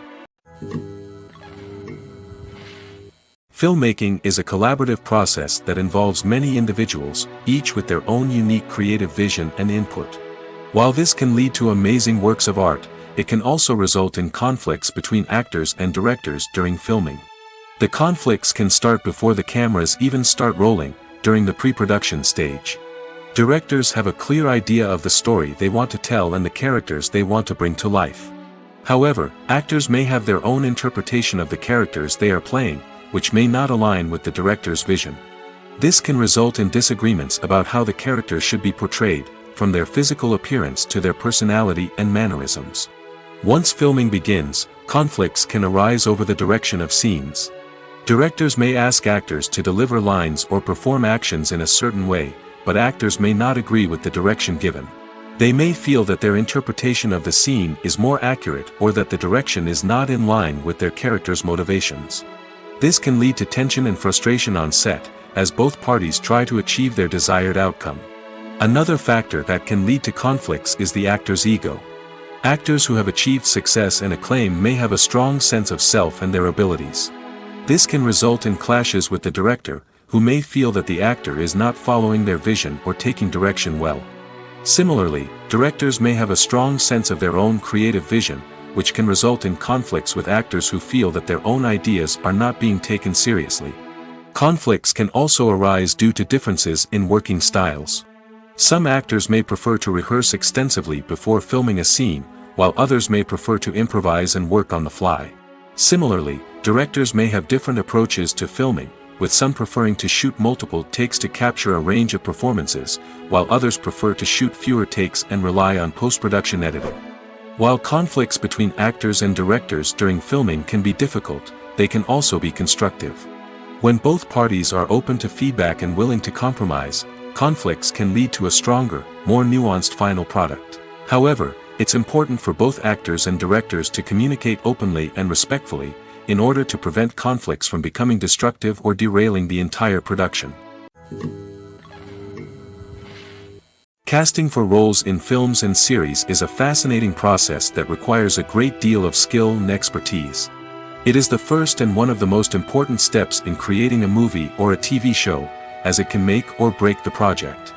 Filmmaking is a collaborative process that involves many individuals, each with their own unique creative vision and input. While this can lead to amazing works of art, it can also result in conflicts between actors and directors during filming. The conflicts can start before the cameras even start rolling, during the pre-production stage. Directors have a clear idea of the story they want to tell and the characters they want to bring to life. However, actors may have their own interpretation of the characters they are playing, which may not align with the director's vision. This can result in disagreements about how the characters should be portrayed, from their physical appearance to their personality and mannerisms. Once filming begins, conflicts can arise over the direction of scenes. Directors may ask actors to deliver lines or perform actions in a certain way, but actors may not agree with the direction given. They may feel that their interpretation of the scene is more accurate or that the direction is not in line with their character's motivations. This can lead to tension and frustration on set, as both parties try to achieve their desired outcome. Another factor that can lead to conflicts is the actor's ego. Actors who have achieved success and acclaim may have a strong sense of self and their abilities. This can result in clashes with the director, who may feel that the actor is not following their vision or taking direction well. Similarly, directors may have a strong sense of their own creative vision, which can result in conflicts with actors who feel that their own ideas are not being taken seriously. Conflicts can also arise due to differences in working styles. Some actors may prefer to rehearse extensively before filming a scene, while others may prefer to improvise and work on the fly. Similarly, directors may have different approaches to filming, with some preferring to shoot multiple takes to capture a range of performances, while others prefer to shoot fewer takes and rely on post-production editing. While conflicts between actors and directors during filming can be difficult, they can also be constructive. When both parties are open to feedback and willing to compromise, conflicts can lead to a stronger, more nuanced final product. However, it's important for both actors and directors to communicate openly and respectfully, in order to prevent conflicts from becoming destructive or derailing the entire production. Casting for roles in films and series is a fascinating process that requires a great deal of skill and expertise. It is the first and one of the most important steps in creating a movie or a TV show, as it can make or break the project.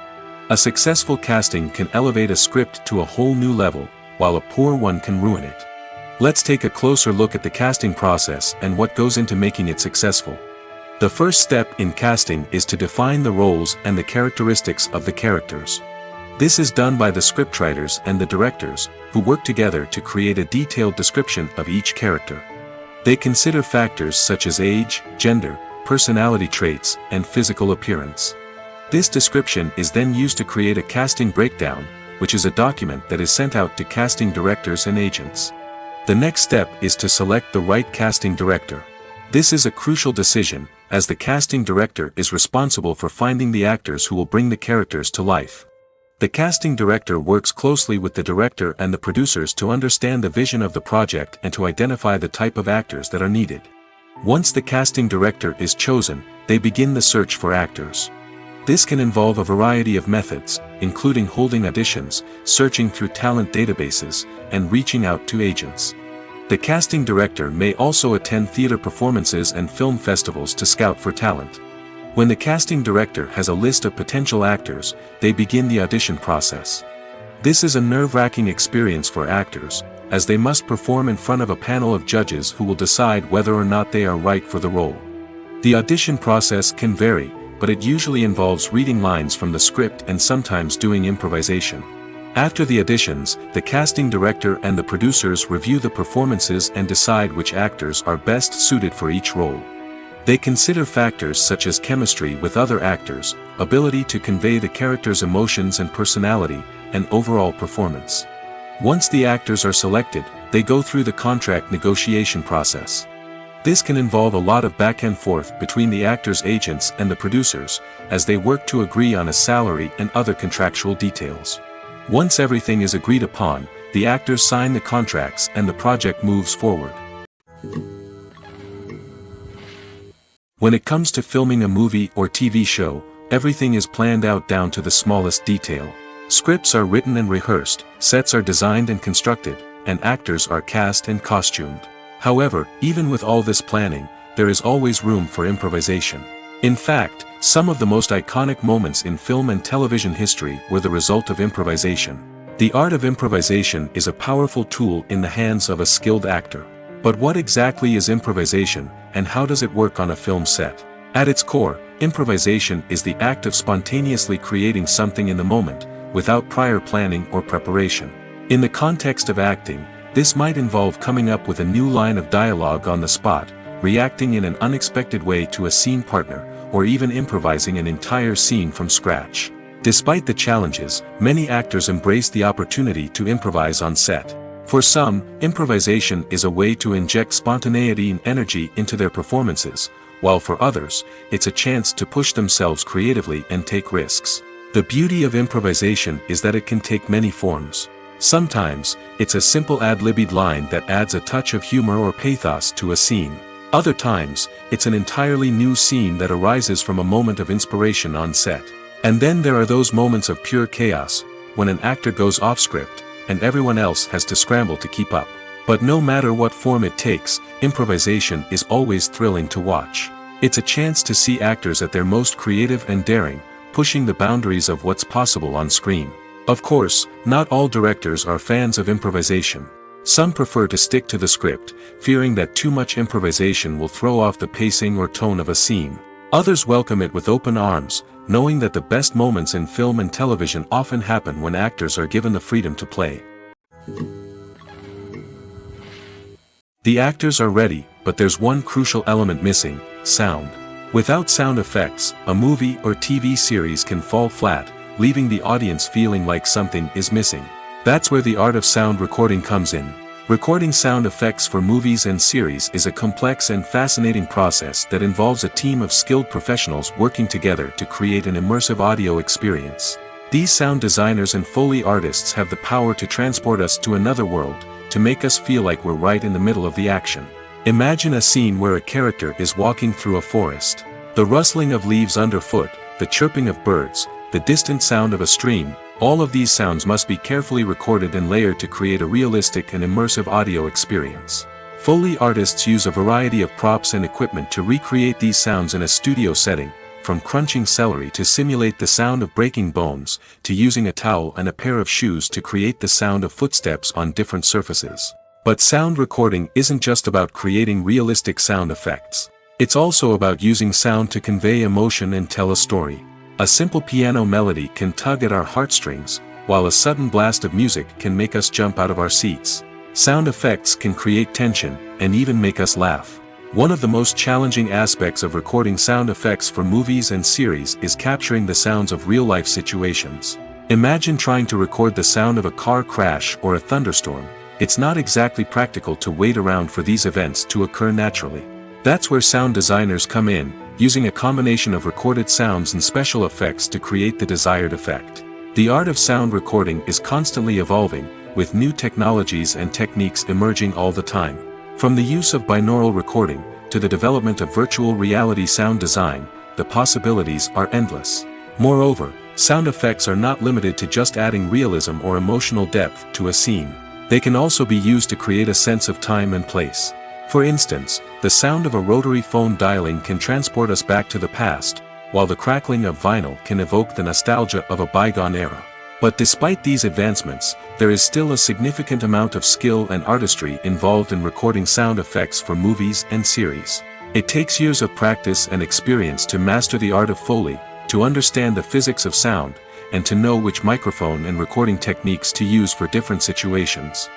A successful casting can elevate a script to a whole new level, while a poor one can ruin it. Let's take a closer look at the casting process and what goes into making it successful. The first step in casting is to define the roles and the characteristics of the characters. This is done by the scriptwriters and the directors, who work together to create a detailed description of each character. They consider factors such as age, gender, personality traits, and physical appearance. This description is then used to create a casting breakdown, which is a document that is sent out to casting directors and agents. The next step is to select the right casting director. This is a crucial decision, as the casting director is responsible for finding the actors who will bring the characters to life. The casting director works closely with the director and the producers to understand the vision of the project and to identify the type of actors that are needed. Once the casting director is chosen, they begin the search for actors. This can involve a variety of methods, including holding auditions, searching through talent databases, and reaching out to agents. The casting director may also attend theater performances and film festivals to scout for talent. When the casting director has a list of potential actors, they begin the audition process. This is a nerve-wracking experience for actors, as they must perform in front of a panel of judges who will decide whether or not they are right for the role. The audition process can vary, but it usually involves reading lines from the script and sometimes doing improvisation. After the auditions, the casting director and the producers review the performances and decide which actors are best suited for each role. They consider factors such as chemistry with other actors, ability to convey the character's emotions and personality, and overall performance. Once the actors are selected, they go through the contract negotiation process. This can involve a lot of back and forth between the actors' agents and the producers, as they work to agree on a salary and other contractual details. Once everything is agreed upon, the actors sign the contracts and the project moves forward. When it comes to filming a movie or TV show, everything is planned out down to the smallest detail. Scripts are written and rehearsed, sets are designed and constructed, and actors are cast and costumed. However, even with all this planning, there is always room for improvisation. In fact, some of the most iconic moments in film and television history were the result of improvisation. The art of improvisation is a powerful tool in the hands of a skilled actor. But what exactly is improvisation, and how does it work on a film set? At its core, improvisation is the act of spontaneously creating something in the moment, without prior planning or preparation. In the context of acting, this might involve coming up with a new line of dialogue on the spot, reacting in an unexpected way to a scene partner, or even improvising an entire scene from scratch. Despite the challenges, many actors embrace the opportunity to improvise on set. For some, improvisation is a way to inject spontaneity and energy into their performances, while for others, it's a chance to push themselves creatively and take risks. The beauty of improvisation is that it can take many forms. Sometimes, it's a simple ad-libbed line that adds a touch of humor or pathos to a scene. Other times, it's an entirely new scene that arises from a moment of inspiration on set. And then there are those moments of pure chaos, when an actor goes off script, and everyone else has to scramble to keep up. But no matter what form it takes, improvisation is always thrilling to watch. It's a chance to see actors at their most creative and daring, pushing the boundaries of what's possible on screen. Of course, not all directors are fans of improvisation. Some prefer to stick to the script, fearing that too much improvisation will throw off the pacing or tone of a scene. Others welcome it with open arms, knowing that the best moments in film and television often happen when actors are given the freedom to play. The actors are ready, but there's one crucial element missing: sound. Without sound effects, a movie or TV series can fall flat, leaving the audience feeling like something is missing. That's where the art of sound recording comes in. Recording sound effects for movies and series is a complex and fascinating process that involves a team of skilled professionals working together to create an immersive audio experience. These sound designers and Foley artists have the power to transport us to another world, to make us feel like we're right in the middle of the action. Imagine a scene where a character is walking through a forest. The rustling of leaves underfoot, the chirping of birds, the distant sound of a stream, all of these sounds must be carefully recorded and layered to create a realistic and immersive audio experience. Foley artists use a variety of props and equipment to recreate these sounds in a studio setting, from crunching celery to simulate the sound of breaking bones, to using a towel and a pair of shoes to create the sound of footsteps on different surfaces. But sound recording isn't just about creating realistic sound effects. It's also about using sound to convey emotion and tell a story. A simple piano melody can tug at our heartstrings, while a sudden blast of music can make us jump out of our seats. Sound effects can create tension, and even make us laugh. One of the most challenging aspects of recording sound effects for movies and series is capturing the sounds of real-life situations. Imagine trying to record the sound of a car crash or a thunderstorm. it's not exactly practical to wait around for these events to occur naturally. That's where sound designers come in, using a combination of recorded sounds and special effects to create the desired effect. The art of sound recording is constantly evolving, with new technologies and techniques emerging all the time. From the use of binaural recording, to the development of virtual reality sound design, the possibilities are endless. Moreover, sound effects are not limited to just adding realism or emotional depth to a scene. They can also be used to create a sense of time and place. For instance, the sound of a rotary phone dialing can transport us back to the past, while the crackling of vinyl can evoke the nostalgia of a bygone era. But despite these advancements, there is still a significant amount of skill and artistry involved in recording sound effects for movies and series. It takes years of practice and experience to master the art of Foley, to understand the physics of sound, and to know which microphone and recording techniques to use for different situations.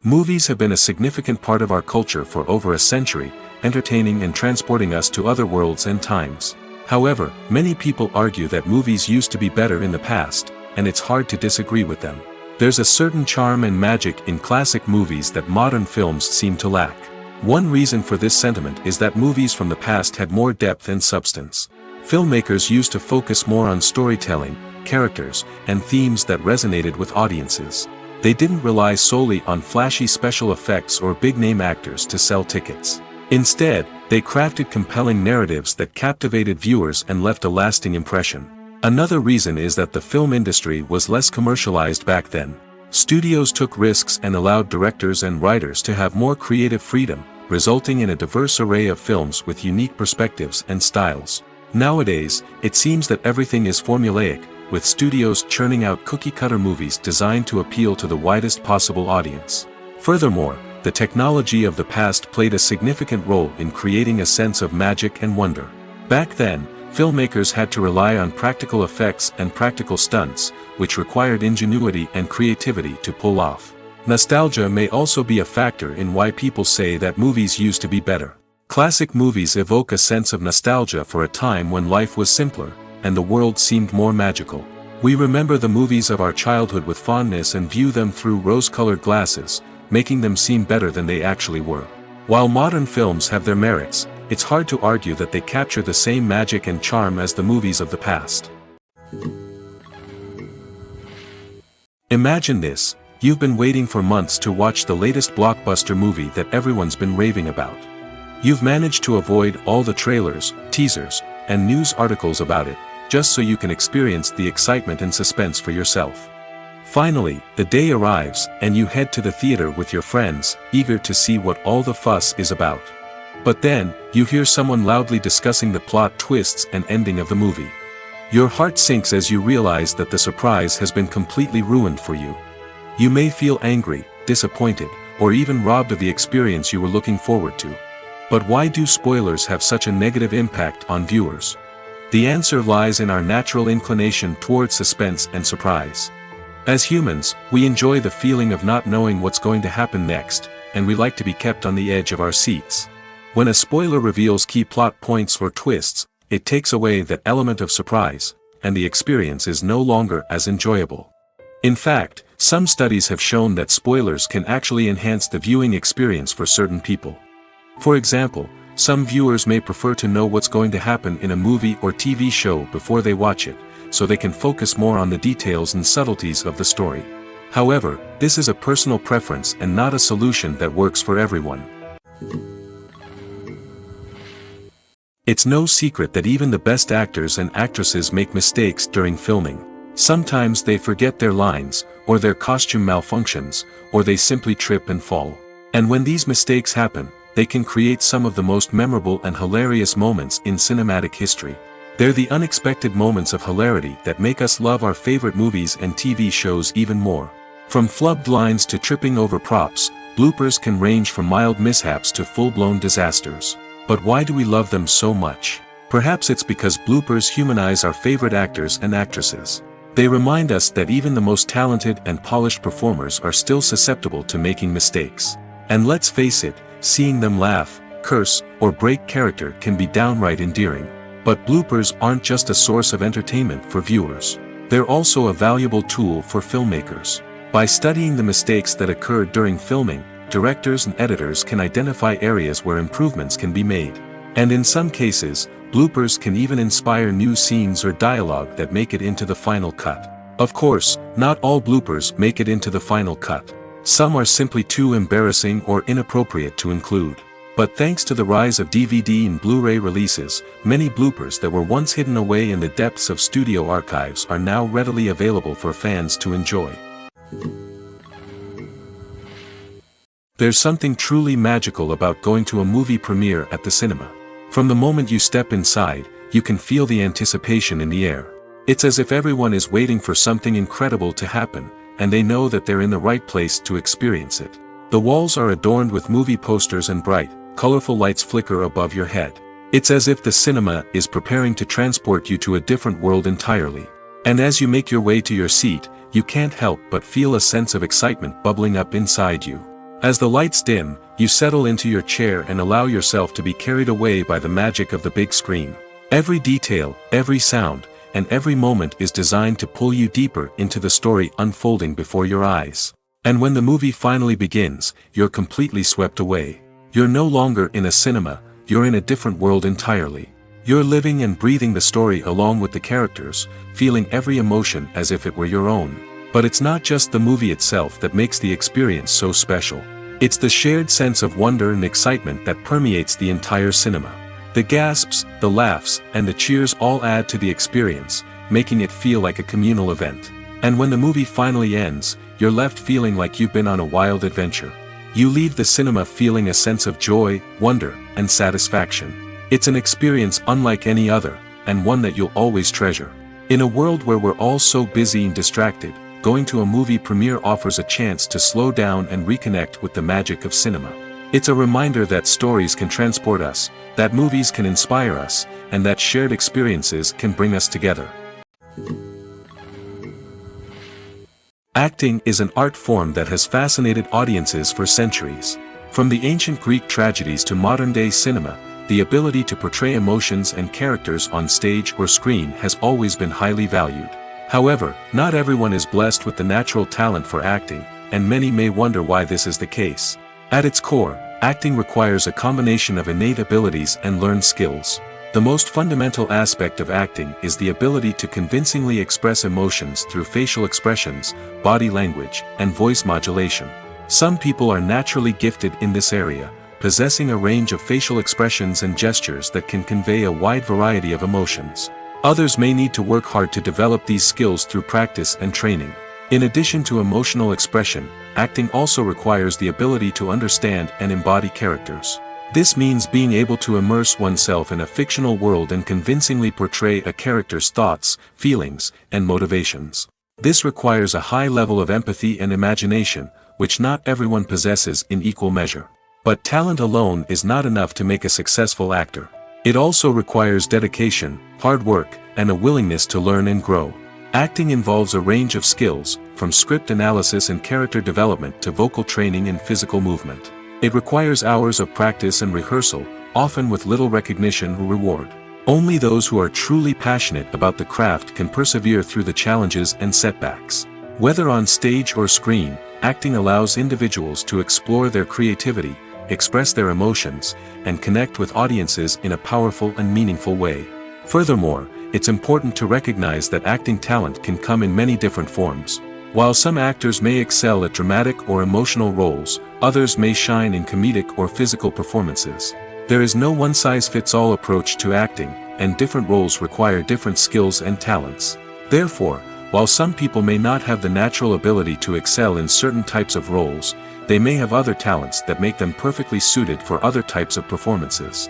Movies have been a significant part of our culture for over a century, entertaining and transporting us to other worlds and times. However, many people argue that movies used to be better in the past, and it's hard to disagree with them. There's a certain charm and magic in classic movies that modern films seem to lack. One reason for this sentiment is that movies from the past had more depth and substance. Filmmakers used to focus more on storytelling, characters, and themes that resonated with audiences. They didn't rely solely on flashy special effects or big-name actors to sell tickets. Instead, they crafted compelling narratives that captivated viewers and left a lasting impression. Another reason is that the film industry was less commercialized back then. Studios took risks and allowed directors and writers to have more creative freedom, resulting in a diverse array of films with unique perspectives and styles. Nowadays, it seems that everything is formulaic, with studios churning out cookie-cutter movies designed to appeal to the widest possible audience. Furthermore, the technology of the past played a significant role in creating a sense of magic and wonder. Back then, filmmakers had to rely on practical effects and practical stunts, which required ingenuity and creativity to pull off. Nostalgia may also be a factor in why people say that movies used to be better. Classic movies evoke a sense of nostalgia for a time when life was simpler, and the world seemed more magical. We remember the movies of our childhood with fondness and view them through rose-colored glasses, making them seem better than they actually were. While modern films have their merits, it's hard to argue that they capture the same magic and charm as the movies of the past. Imagine this: you've been waiting for months to watch the latest blockbuster movie that everyone's been raving about. You've managed to avoid all the trailers, teasers, and news articles about it, just so you can experience the excitement and suspense for yourself. Finally, the day arrives, and you head to the theater with your friends, eager to see what all the fuss is about. But then, you hear someone loudly discussing the plot twists and ending of the movie. Your heart sinks as you realize that the surprise has been completely ruined for you. You may feel angry, disappointed, or even robbed of the experience you were looking forward to. But why do spoilers have such a negative impact on viewers? The answer lies in our natural inclination toward suspense and surprise. As humans, we enjoy the feeling of not knowing what's going to happen next, and we like to be kept on the edge of our seats. When a spoiler reveals key plot points or twists, it takes away that element of surprise, and the experience is no longer as enjoyable. In fact, some studies have shown that spoilers can actually enhance the viewing experience for certain people. For example, some viewers may prefer to know what's going to happen in a movie or TV show before they watch it, so they can focus more on the details and subtleties of the story. However, this is a personal preference and not a solution that works for everyone. It's no secret that even the best actors and actresses make mistakes during filming. Sometimes they forget their lines, or their costume malfunctions, or they simply trip and fall. And when these mistakes happen, they can create some of the most memorable and hilarious moments in cinematic history. They're the unexpected moments of hilarity that make us love our favorite movies and TV shows even more. From flubbed lines to tripping over props, bloopers can range from mild mishaps to full-blown disasters. But why do we love them so much? Perhaps it's because bloopers humanize our favorite actors and actresses. They remind us that even the most talented and polished performers are still susceptible to making mistakes. And let's face it, seeing them laugh, curse, or break character can be downright endearing. But bloopers aren't just a source of entertainment for viewers. They're also a valuable tool for filmmakers. By studying the mistakes that occurred during filming, directors and editors can identify areas where improvements can be made. And in some cases, bloopers can even inspire new scenes or dialogue that make it into the final cut. Of course, not all bloopers make it into the final cut. Some are simply too embarrassing or inappropriate to include. But thanks to the rise of DVD and Blu-ray releases, many bloopers that were once hidden away in the depths of studio archives are now readily available for fans to enjoy. There's something truly magical about going to a movie premiere at the cinema. From the moment you step inside, you can feel the anticipation in the air. It's as if everyone is waiting for something incredible to happen, and they know that they're in the right place to experience it. The walls are adorned with movie posters and bright, colorful lights flicker above your head. It's as if the cinema is preparing to transport you to a different world entirely. And as you make your way to your seat, you can't help but feel a sense of excitement bubbling up inside you. As the lights dim, you settle into your chair and allow yourself to be carried away by the magic of the big screen. Every detail, every sound, and every moment is designed to pull you deeper into the story unfolding before your eyes. And when the movie finally begins, you're completely swept away. You're no longer in a cinema, you're in a different world entirely. You're living and breathing the story along with the characters, feeling every emotion as if it were your own. But it's not just the movie itself that makes the experience so special. It's the shared sense of wonder and excitement that permeates the entire cinema. The gasps, the laughs, and the cheers all add to the experience, making it feel like a communal event. And when the movie finally ends, you're left feeling like you've been on a wild adventure. You leave the cinema feeling a sense of joy, wonder, and satisfaction. It's an experience unlike any other, and one that you'll always treasure. In a world where we're all so busy and distracted, going to a movie premiere offers a chance to slow down and reconnect with the magic of cinema. It's a reminder that stories can transport us, that movies can inspire us, and that shared experiences can bring us together. Acting is an art form that has fascinated audiences for centuries. From the ancient Greek tragedies to modern-day cinema, the ability to portray emotions and characters on stage or screen has always been highly valued. However, not everyone is blessed with the natural talent for acting, and many may wonder why this is the case. At its core, acting requires a combination of innate abilities and learned skills. The most fundamental aspect of acting is the ability to convincingly express emotions through facial expressions, body language, and voice modulation. Some people are naturally gifted in this area, possessing a range of facial expressions and gestures that can convey a wide variety of emotions. Others may need to work hard to develop these skills through practice and training. In addition to emotional expression, acting also requires the ability to understand and embody characters. This means being able to immerse oneself in a fictional world and convincingly portray a character's thoughts, feelings, and motivations. This requires a high level of empathy and imagination, which not everyone possesses in equal measure. But talent alone is not enough to make a successful actor. It also requires dedication, hard work, and a willingness to learn and grow. Acting involves a range of skills, from script analysis and character development to vocal training and physical movement. It requires hours of practice and rehearsal, often with little recognition or reward. Only those who are truly passionate about the craft can persevere through the challenges and setbacks. Whether on stage or screen, acting allows individuals to explore their creativity, express their emotions, and connect with audiences in a powerful and meaningful way. Furthermore, it's important to recognize that acting talent can come in many different forms. While some actors may excel at dramatic or emotional roles, others may shine in comedic or physical performances. There is no one-size-fits-all approach to acting, and different roles require different skills and talents. Therefore, while some people may not have the natural ability to excel in certain types of roles, they may have other talents that make them perfectly suited for other types of performances.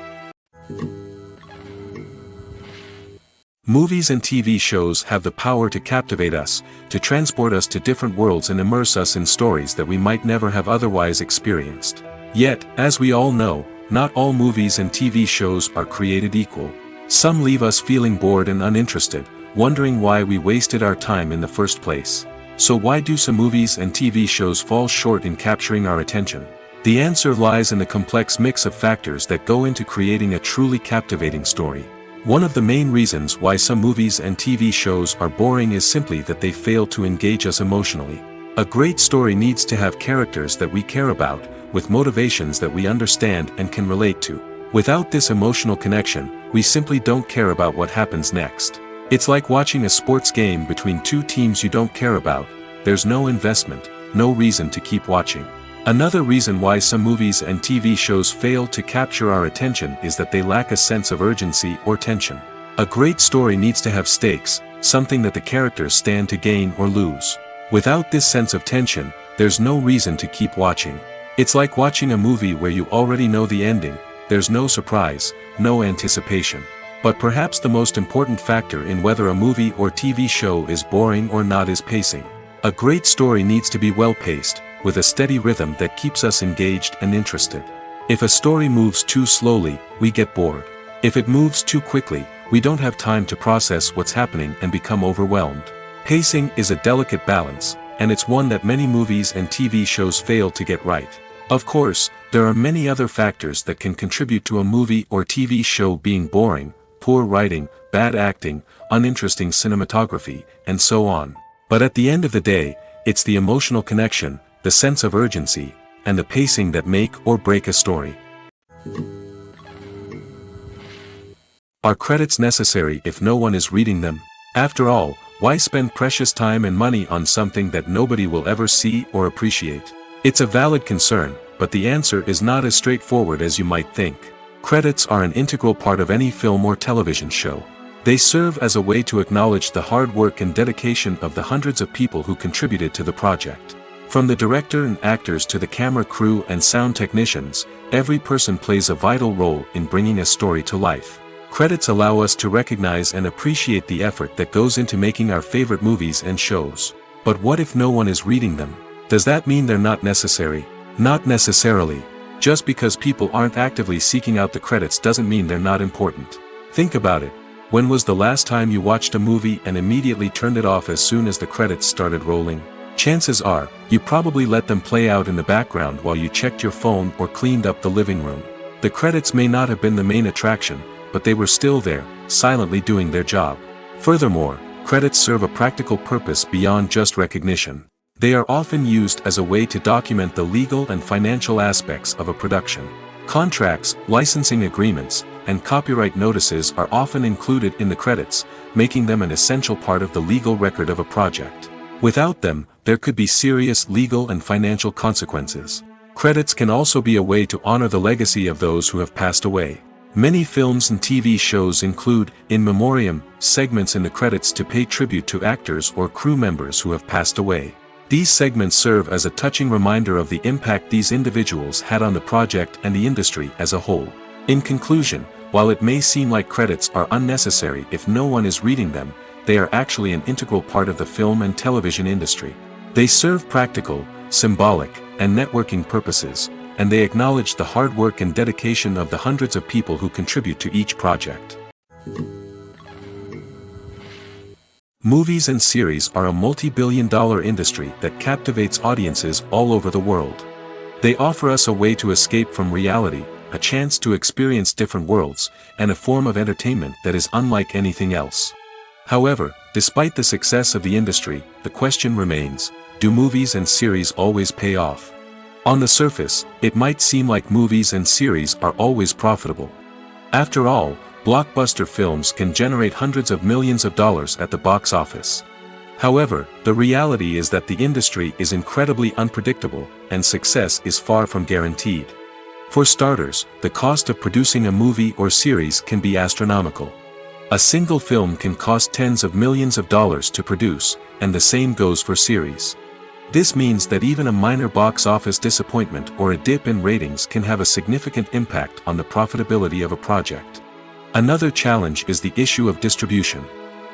Movies and TV shows have the power to captivate us, to transport us to different worlds and immerse us in stories that we might never have otherwise experienced. Yet, as we all know, not all movies and TV shows are created equal. Some leave us feeling bored and uninterested, wondering why we wasted our time in the first place. So why do some movies and TV shows fall short in capturing our attention? The answer lies in the complex mix of factors that go into creating a truly captivating story. One of the main reasons why some movies and TV shows are boring is simply that they fail to engage us emotionally. A great story needs to have characters that we care about, with motivations that we understand and can relate to. Without this emotional connection, we simply don't care about what happens next. It's like watching a sports game between two teams you don't care about. There's no investment, no reason to keep watching. Another reason why some movies and TV shows fail to capture our attention is that they lack a sense of urgency or tension. A great story needs to have stakes, something that the characters stand to gain or lose. Without this sense of tension, there's no reason to keep watching. It's like watching a movie where you already know the ending. There's no surprise, no anticipation. But perhaps the most important factor in whether a movie or TV show is boring or not is pacing. A great story needs to be well-paced, with a steady rhythm that keeps us engaged and interested. If a story moves too slowly, we get bored. If it moves too quickly, we don't have time to process what's happening and become overwhelmed. Pacing is a delicate balance, and it's one that many movies and TV shows fail to get right. Of course, there are many other factors that can contribute to a movie or TV show being boring: poor writing, bad acting, uninteresting cinematography, and so on. But at the end of the day, it's the emotional connection, the sense of urgency, and the pacing that make or break a story. Are credits necessary if no one is reading them? After all, why spend precious time and money on something that nobody will ever see or appreciate? It's a valid concern, but the answer is not as straightforward as you might think. Credits are an integral part of any film or television show. They serve as a way to acknowledge the hard work and dedication of the hundreds of people who contributed to the project. From the director and actors to the camera crew and sound technicians, every person plays a vital role in bringing a story to life. Credits allow us to recognize and appreciate the effort that goes into making our favorite movies and shows. But what if no one is reading them? Does that mean they're not necessary? Not necessarily. Just because people aren't actively seeking out the credits doesn't mean they're not important. Think about it. When was the last time you watched a movie and immediately turned it off as soon as the credits started rolling? Chances are, you probably let them play out in the background while you checked your phone or cleaned up the living room. The credits may not have been the main attraction, but they were still there, silently doing their job. Furthermore, credits serve a practical purpose beyond just recognition. They are often used as a way to document the legal and financial aspects of a production. Contracts, licensing agreements, and copyright notices are often included in the credits, making them an essential part of the legal record of a project. Without them, there could be serious legal and financial consequences. Credits can also be a way to honor the legacy of those who have passed away. Many films and TV shows include, in memoriam, segments in the credits to pay tribute to actors or crew members who have passed away. These segments serve as a touching reminder of the impact these individuals had on the project and the industry as a whole. In conclusion, while it may seem like credits are unnecessary if no one is reading them, they are actually an integral part of the film and television industry. They serve practical, symbolic, and networking purposes, and they acknowledge the hard work and dedication of the hundreds of people who contribute to each project. Movies and series are a multi-billion-dollar industry that captivates audiences all over the world. They offer us a way to escape from reality, a chance to experience different worlds, and a form of entertainment that is unlike anything else. However, despite the success of the industry, the question remains, do movies and series always pay off? On the surface, it might seem like movies and series are always profitable. After all, blockbuster films can generate hundreds of millions of dollars at the box office. However, the reality is that the industry is incredibly unpredictable, and success is far from guaranteed. For starters, the cost of producing a movie or series can be astronomical. A single film can cost tens of millions of dollars to produce, and the same goes for series. This means that even a minor box office disappointment or a dip in ratings can have a significant impact on the profitability of a project. Another challenge is the issue of distribution.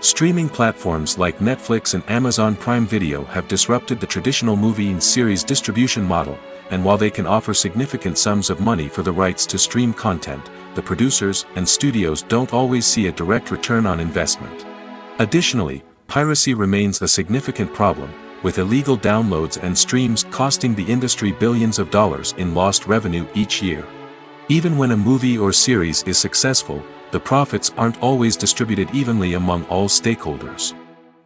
Streaming platforms like Netflix and Amazon Prime Video have disrupted the traditional movie and series distribution model, and while they can offer significant sums of money for the rights to stream content, the producers and studios don't always see a direct return on investment. Additionally, piracy remains a significant problem, with illegal downloads and streams costing the industry billions of dollars in lost revenue each year. Even when a movie or series is successful, the profits aren't always distributed evenly among all stakeholders.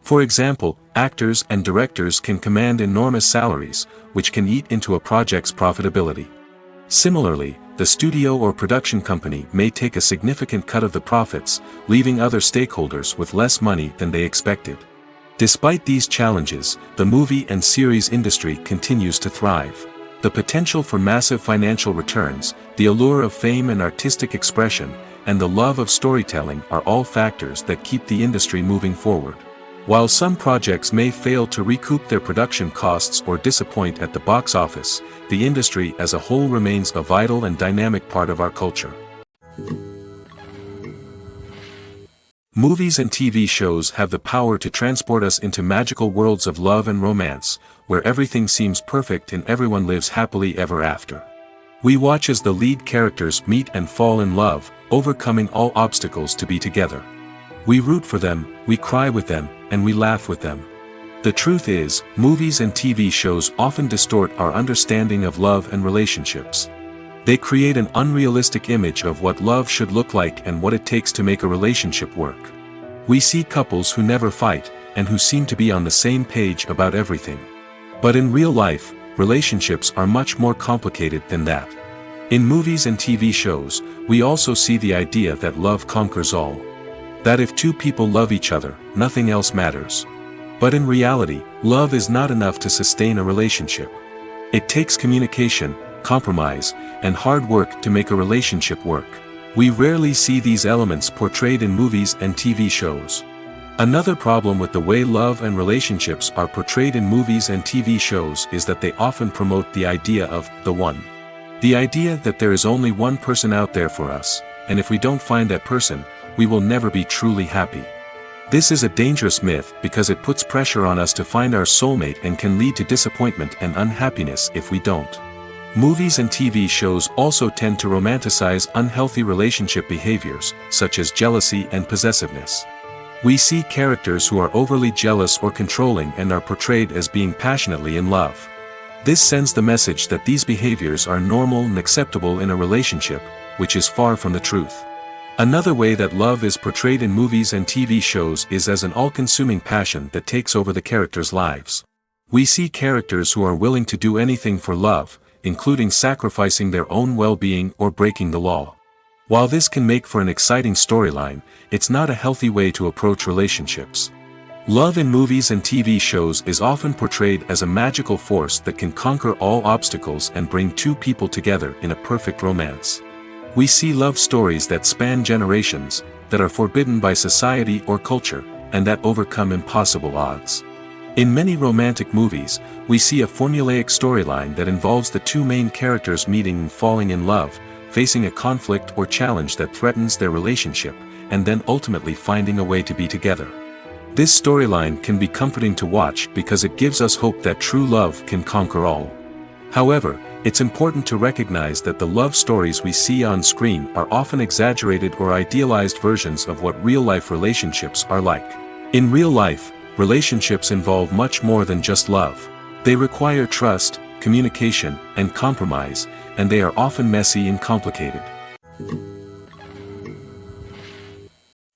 For example, actors and directors can command enormous salaries, which can eat into a project's profitability. Similarly, the studio or production company may take a significant cut of the profits, leaving other stakeholders with less money than they expected. Despite these challenges, the movie and series industry continues to thrive. The potential for massive financial returns, the allure of fame and artistic expression, and the love of storytelling are all factors that keep the industry moving forward. While some projects may fail to recoup their production costs or disappoint at the box office, the industry as a whole remains a vital and dynamic part of our culture. Movies and TV shows have the power to transport us into magical worlds of love and romance, where everything seems perfect and everyone lives happily ever after. We watch as the lead characters meet and fall in love, overcoming all obstacles to be together. We root for them, we cry with them, and we laugh with them. The truth is, movies and TV shows often distort our understanding of love and relationships. They create an unrealistic image of what love should look like and what it takes to make a relationship work. We see couples who never fight, and who seem to be on the same page about everything. But in real life, relationships are much more complicated than that. In movies and TV shows, we also see the idea that love conquers all. That if two people love each other, nothing else matters. But in reality, love is not enough to sustain a relationship. It takes communication, compromise, and hard work to make a relationship work. We rarely see these elements portrayed in movies and TV shows. Another problem with the way love and relationships are portrayed in movies and TV shows is that they often promote the idea of the one. The idea that there is only one person out there for us, and if we don't find that person, we will never be truly happy. This is a dangerous myth because it puts pressure on us to find our soulmate and can lead to disappointment and unhappiness if we don't. Movies and TV shows also tend to romanticize unhealthy relationship behaviors, such as jealousy and possessiveness. We see characters who are overly jealous or controlling and are portrayed as being passionately in love. This sends the message that these behaviors are normal and acceptable in a relationship, which is far from the truth. Another way that love is portrayed in movies and TV shows is as an all-consuming passion that takes over the characters' lives. We see characters who are willing to do anything for love, including sacrificing their own well-being or breaking the law. While this can make for an exciting storyline, it's not a healthy way to approach relationships. Love in movies and TV shows is often portrayed as a magical force that can conquer all obstacles and bring two people together in a perfect romance. We see love stories that span generations, that are forbidden by society or culture, and that overcome impossible odds. In many romantic movies, we see a formulaic storyline that involves the two main characters meeting and falling in love, facing a conflict or challenge that threatens their relationship, and then ultimately finding a way to be together. This storyline can be comforting to watch because it gives us hope that true love can conquer all. However, it's important to recognize that the love stories we see on screen are often exaggerated or idealized versions of what real-life relationships are like. In real life, relationships involve much more than just love. They require trust, communication, and compromise, and they are often messy and complicated.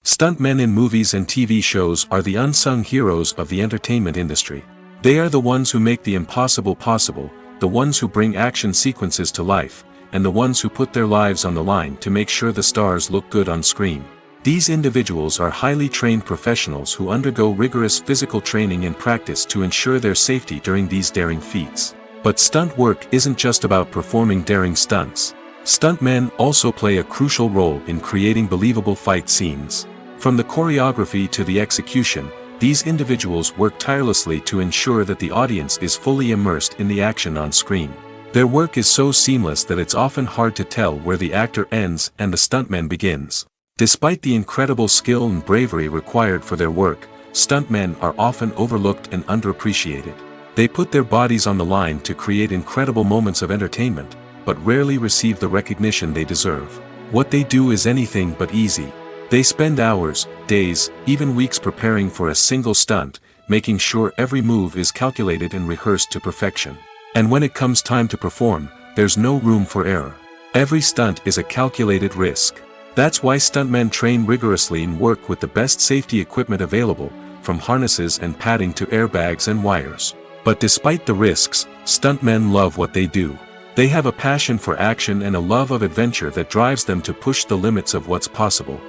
Stuntmen in movies and TV shows are the unsung heroes of the entertainment industry. They are the ones who make the impossible possible, the ones who bring action sequences to life, and the ones who put their lives on the line to make sure the stars look good on screen. These individuals are highly trained professionals who undergo rigorous physical training and practice to ensure their safety during these daring feats. But stunt work isn't just about performing daring stunts. Stuntmen also play a crucial role in creating believable fight scenes. From the choreography to the execution, these individuals work tirelessly to ensure that the audience is fully immersed in the action on screen. Their work is so seamless that it's often hard to tell where the actor ends and the stuntman begins. Despite the incredible skill and bravery required for their work, stuntmen are often overlooked and underappreciated. They put their bodies on the line to create incredible moments of entertainment, but rarely receive the recognition they deserve. What they do is anything but easy. They spend hours, days, even weeks preparing for a single stunt, making sure every move is calculated and rehearsed to perfection. And when it comes time to perform, there's no room for error. Every stunt is a calculated risk. That's why stuntmen train rigorously and work with the best safety equipment available, from harnesses and padding to airbags and wires. But despite the risks, stuntmen love what they do. They have a passion for action and a love of adventure that drives them to push the limits of what's possible.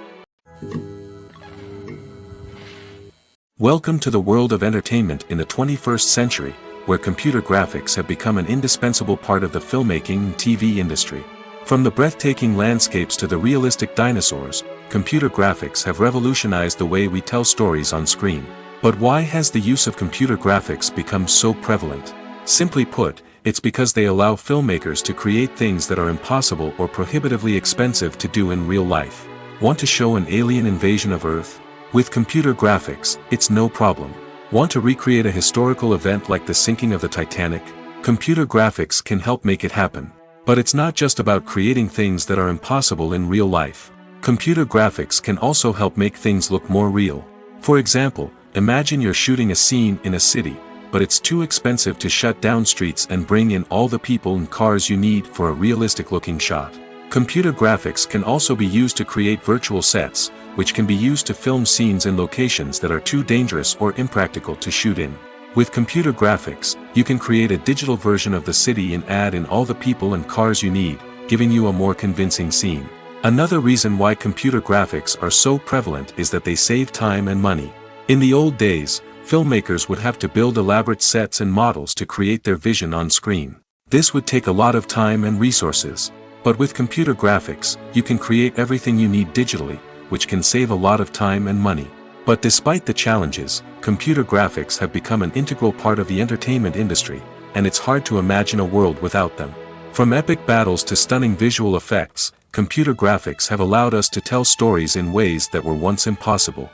Welcome to the world of entertainment in the 21st century, where computer graphics have become an indispensable part of the filmmaking and TV industry. From the breathtaking landscapes to the realistic dinosaurs, computer graphics have revolutionized the way we tell stories on screen. But why has the use of computer graphics become so prevalent? Simply put, it's because they allow filmmakers to create things that are impossible or prohibitively expensive to do in real life. Want to show an alien invasion of Earth? With computer graphics, it's no problem. Want to recreate a historical event like the sinking of the Titanic? Computer graphics can help make it happen. But it's not just about creating things that are impossible in real life. Computer graphics can also help make things look more real. For example, imagine you're shooting a scene in a city, but it's too expensive to shut down streets and bring in all the people and cars you need for a realistic-looking shot. Computer graphics can also be used to create virtual sets, which can be used to film scenes in locations that are too dangerous or impractical to shoot in. With computer graphics, you can create a digital version of the city and add in all the people and cars you need, giving you a more convincing scene. Another reason why computer graphics are so prevalent is that they save time and money. In the old days, filmmakers would have to build elaborate sets and models to create their vision on screen. This would take a lot of time and resources. But with computer graphics, you can create everything you need digitally, which can save a lot of time and money. But despite the challenges, computer graphics have become an integral part of the entertainment industry, and it's hard to imagine a world without them. From epic battles to stunning visual effects, computer graphics have allowed us to tell stories in ways that were once impossible.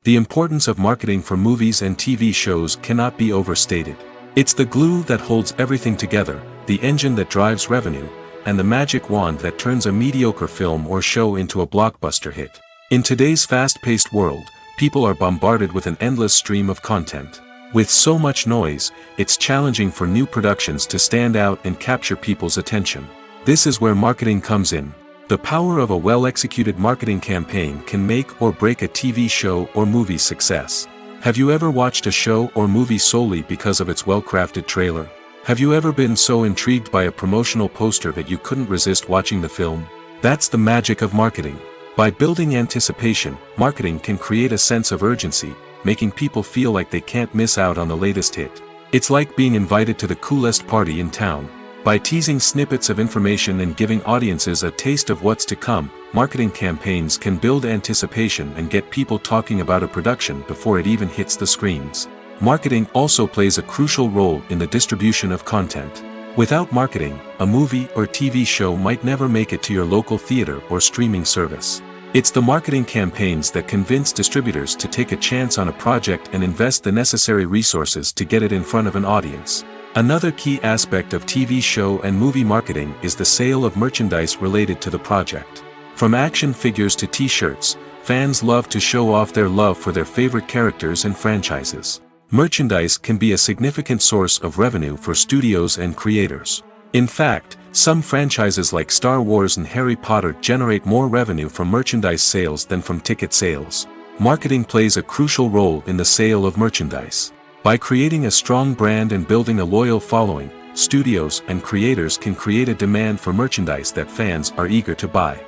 The importance of marketing for movies and TV shows cannot be overstated. It's the glue that holds everything together, the engine that drives revenue, and the magic wand that turns a mediocre film or show into a blockbuster hit. In today's fast-paced world, people are bombarded with an endless stream of content. With so much noise, it's challenging for new productions to stand out and capture people's attention. This is where marketing comes in. The power of a well-executed marketing campaign can make or break a TV show or movie's success. Have you ever watched a show or movie solely because of its well-crafted trailer? Have you ever been so intrigued by a promotional poster that you couldn't resist watching the film? That's the magic of marketing. By building anticipation, marketing can create a sense of urgency, making people feel like they can't miss out on the latest hit. It's like being invited to the coolest party in town. By teasing snippets of information and giving audiences a taste of what's to come, marketing campaigns can build anticipation and get people talking about a production before it even hits the screens. Marketing also plays a crucial role in the distribution of content. Without marketing, a movie or TV show might never make it to your local theater or streaming service. It's the marketing campaigns that convince distributors to take a chance on a project and invest the necessary resources to get it in front of an audience. Another key aspect of TV show and movie marketing is the sale of merchandise related to the project. From action figures to t-shirts, fans love to show off their love for their favorite characters and franchises. Merchandise can be a significant source of revenue for studios and creators. In fact, some franchises like Star Wars and Harry Potter generate more revenue from merchandise sales than from ticket sales. Marketing plays a crucial role in the sale of merchandise. By creating a strong brand and building a loyal following, studios and creators can create a demand for merchandise that fans are eager to buy.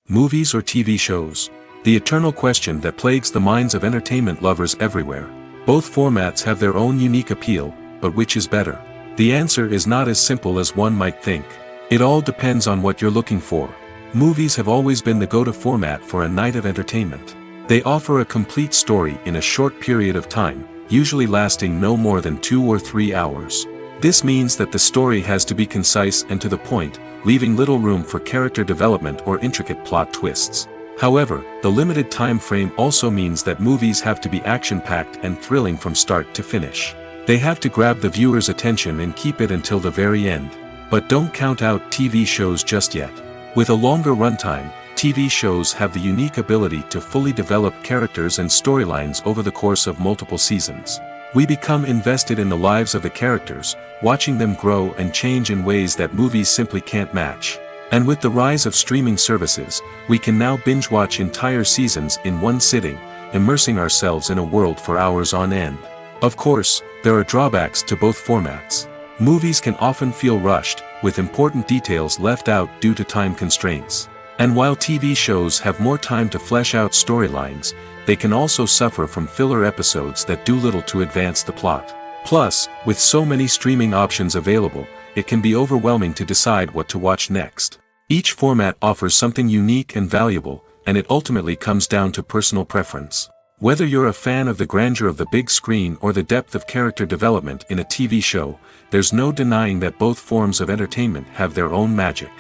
Movies or TV shows? The eternal question that plagues the minds of entertainment lovers everywhere. Both formats have their own unique appeal, but which is better? The answer is not as simple as one might think. It all depends on what you're looking for. Movies have always been the go-to format for a night of entertainment. They offer a complete story in a short period of time, usually lasting no more than 2 or 3 hours. This means that the story has to be concise and to the point, leaving little room for character development or intricate plot twists. However, the limited time frame also means that movies have to be action-packed and thrilling from start to finish. They have to grab the viewer's attention and keep it until the very end. But don't count out TV shows just yet. With a longer runtime, TV shows have the unique ability to fully develop characters and storylines over the course of multiple seasons. We become invested in the lives of the characters, watching them grow and change in ways that movies simply can't match. And with the rise of streaming services, we can now binge-watch entire seasons in one sitting, immersing ourselves in a world for hours on end. Of course, there are drawbacks to both formats. Movies can often feel rushed, with important details left out due to time constraints. And while TV shows have more time to flesh out storylines, they can also suffer from filler episodes that do little to advance the plot. Plus, with so many streaming options available, it can be overwhelming to decide what to watch next. Each format offers something unique and valuable, and it ultimately comes down to personal preference. Whether you're a fan of the grandeur of the big screen or the depth of character development in a TV show, there's no denying that both forms of entertainment have their own magic.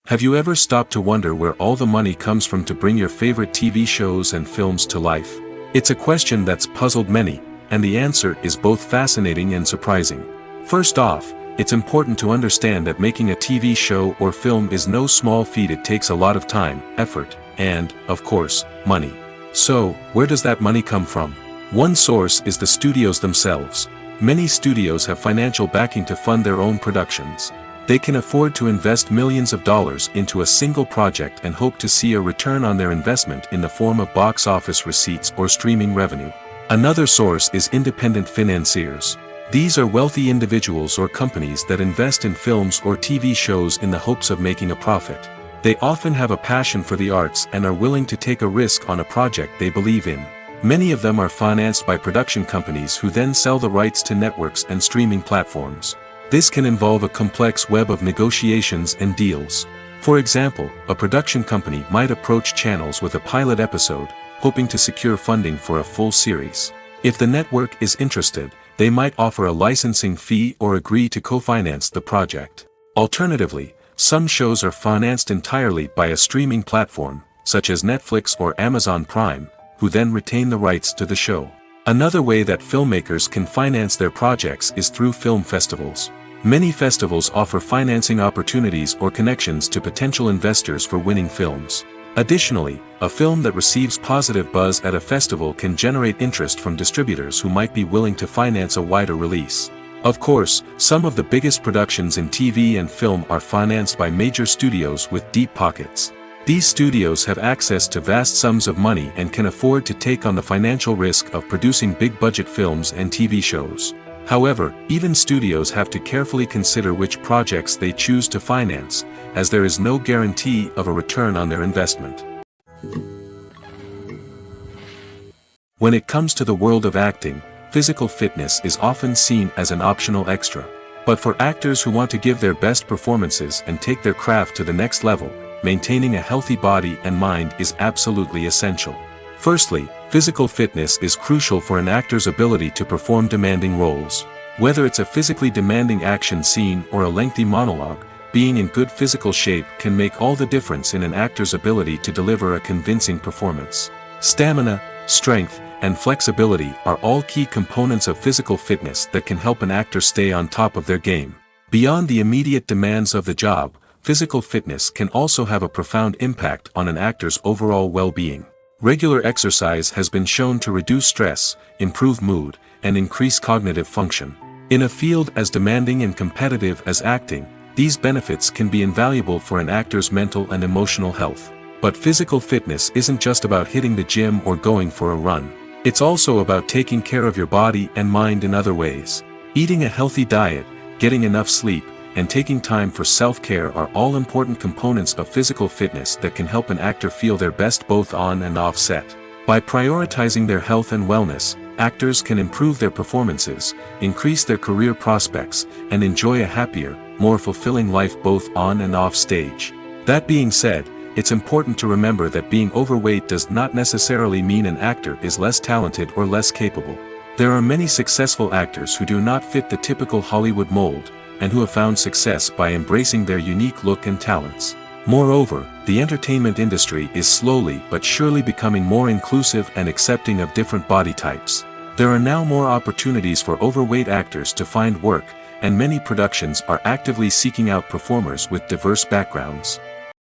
Have you ever stopped to wonder where all the money comes from to bring your favorite TV shows and films to life? It's a question that's puzzled many, and the answer is both fascinating and surprising. First off, it's important to understand that making a TV show or film is no small feat. It takes a lot of time, effort, and, of course, money. So, where does that money come from? One source is the studios themselves. Many studios have financial backing to fund their own productions. They can afford to invest millions of dollars into a single project and hope to see a return on their investment in the form of box office receipts or streaming revenue. Another source is independent financiers. These are wealthy individuals or companies that invest in films or TV shows in the hopes of making a profit. They often have a passion for the arts and are willing to take a risk on a project they believe in. Many of them are financed by production companies who then sell the rights to networks and streaming platforms. This can involve a complex web of negotiations and deals. For example, a production company might approach channels with a pilot episode, hoping to secure funding for a full series. If the network is interested, they might offer a licensing fee or agree to co-finance the project. Alternatively, some shows are financed entirely by a streaming platform, such as Netflix or Amazon Prime, who then retain the rights to the show. Another way that filmmakers can finance their projects is through film festivals. Many festivals offer financing opportunities or connections to potential investors for winning films. Additionally, a film that receives positive buzz at a festival can generate interest from distributors who might be willing to finance a wider release. Of course, some of the biggest productions in TV and film are financed by major studios with deep pockets. These studios have access to vast sums of money and can afford to take on the financial risk of producing big-budget films and TV shows. However, even studios have to carefully consider which projects they choose to finance, as there is no guarantee of a return on their investment. When it comes to the world of acting, physical fitness is often seen as an optional extra. But for actors who want to give their best performances and take their craft to the next level, maintaining a healthy body and mind is absolutely essential. Firstly, physical fitness is crucial for an actor's ability to perform demanding roles. Whether it's a physically demanding action scene or a lengthy monologue, being in good physical shape can make all the difference in an actor's ability to deliver a convincing performance. Stamina, strength, and flexibility are all key components of physical fitness that can help an actor stay on top of their game. Beyond the immediate demands of the job, physical fitness can also have a profound impact on an actor's overall well-being. Regular exercise has been shown to reduce stress, improve mood, and increase cognitive function. In a field as demanding and competitive as acting, these benefits can be invaluable for an actor's mental and emotional health. But physical fitness isn't just about hitting the gym or going for a run. It's also about taking care of your body and mind in other ways. Eating a healthy diet, getting enough sleep, and taking time for self-care are all important components of physical fitness that can help an actor feel their best both on and off set. By prioritizing their health and wellness, actors can improve their performances, increase their career prospects, and enjoy a happier, more fulfilling life both on and off stage. That being said, it's important to remember that being overweight does not necessarily mean an actor is less talented or less capable. There are many successful actors who do not fit the typical Hollywood mold, and who have found success by embracing their unique look and talents. Moreover, the entertainment industry is slowly but surely becoming more inclusive and accepting of different body types. There are now more opportunities for overweight actors to find work, and many productions are actively seeking out performers with diverse backgrounds.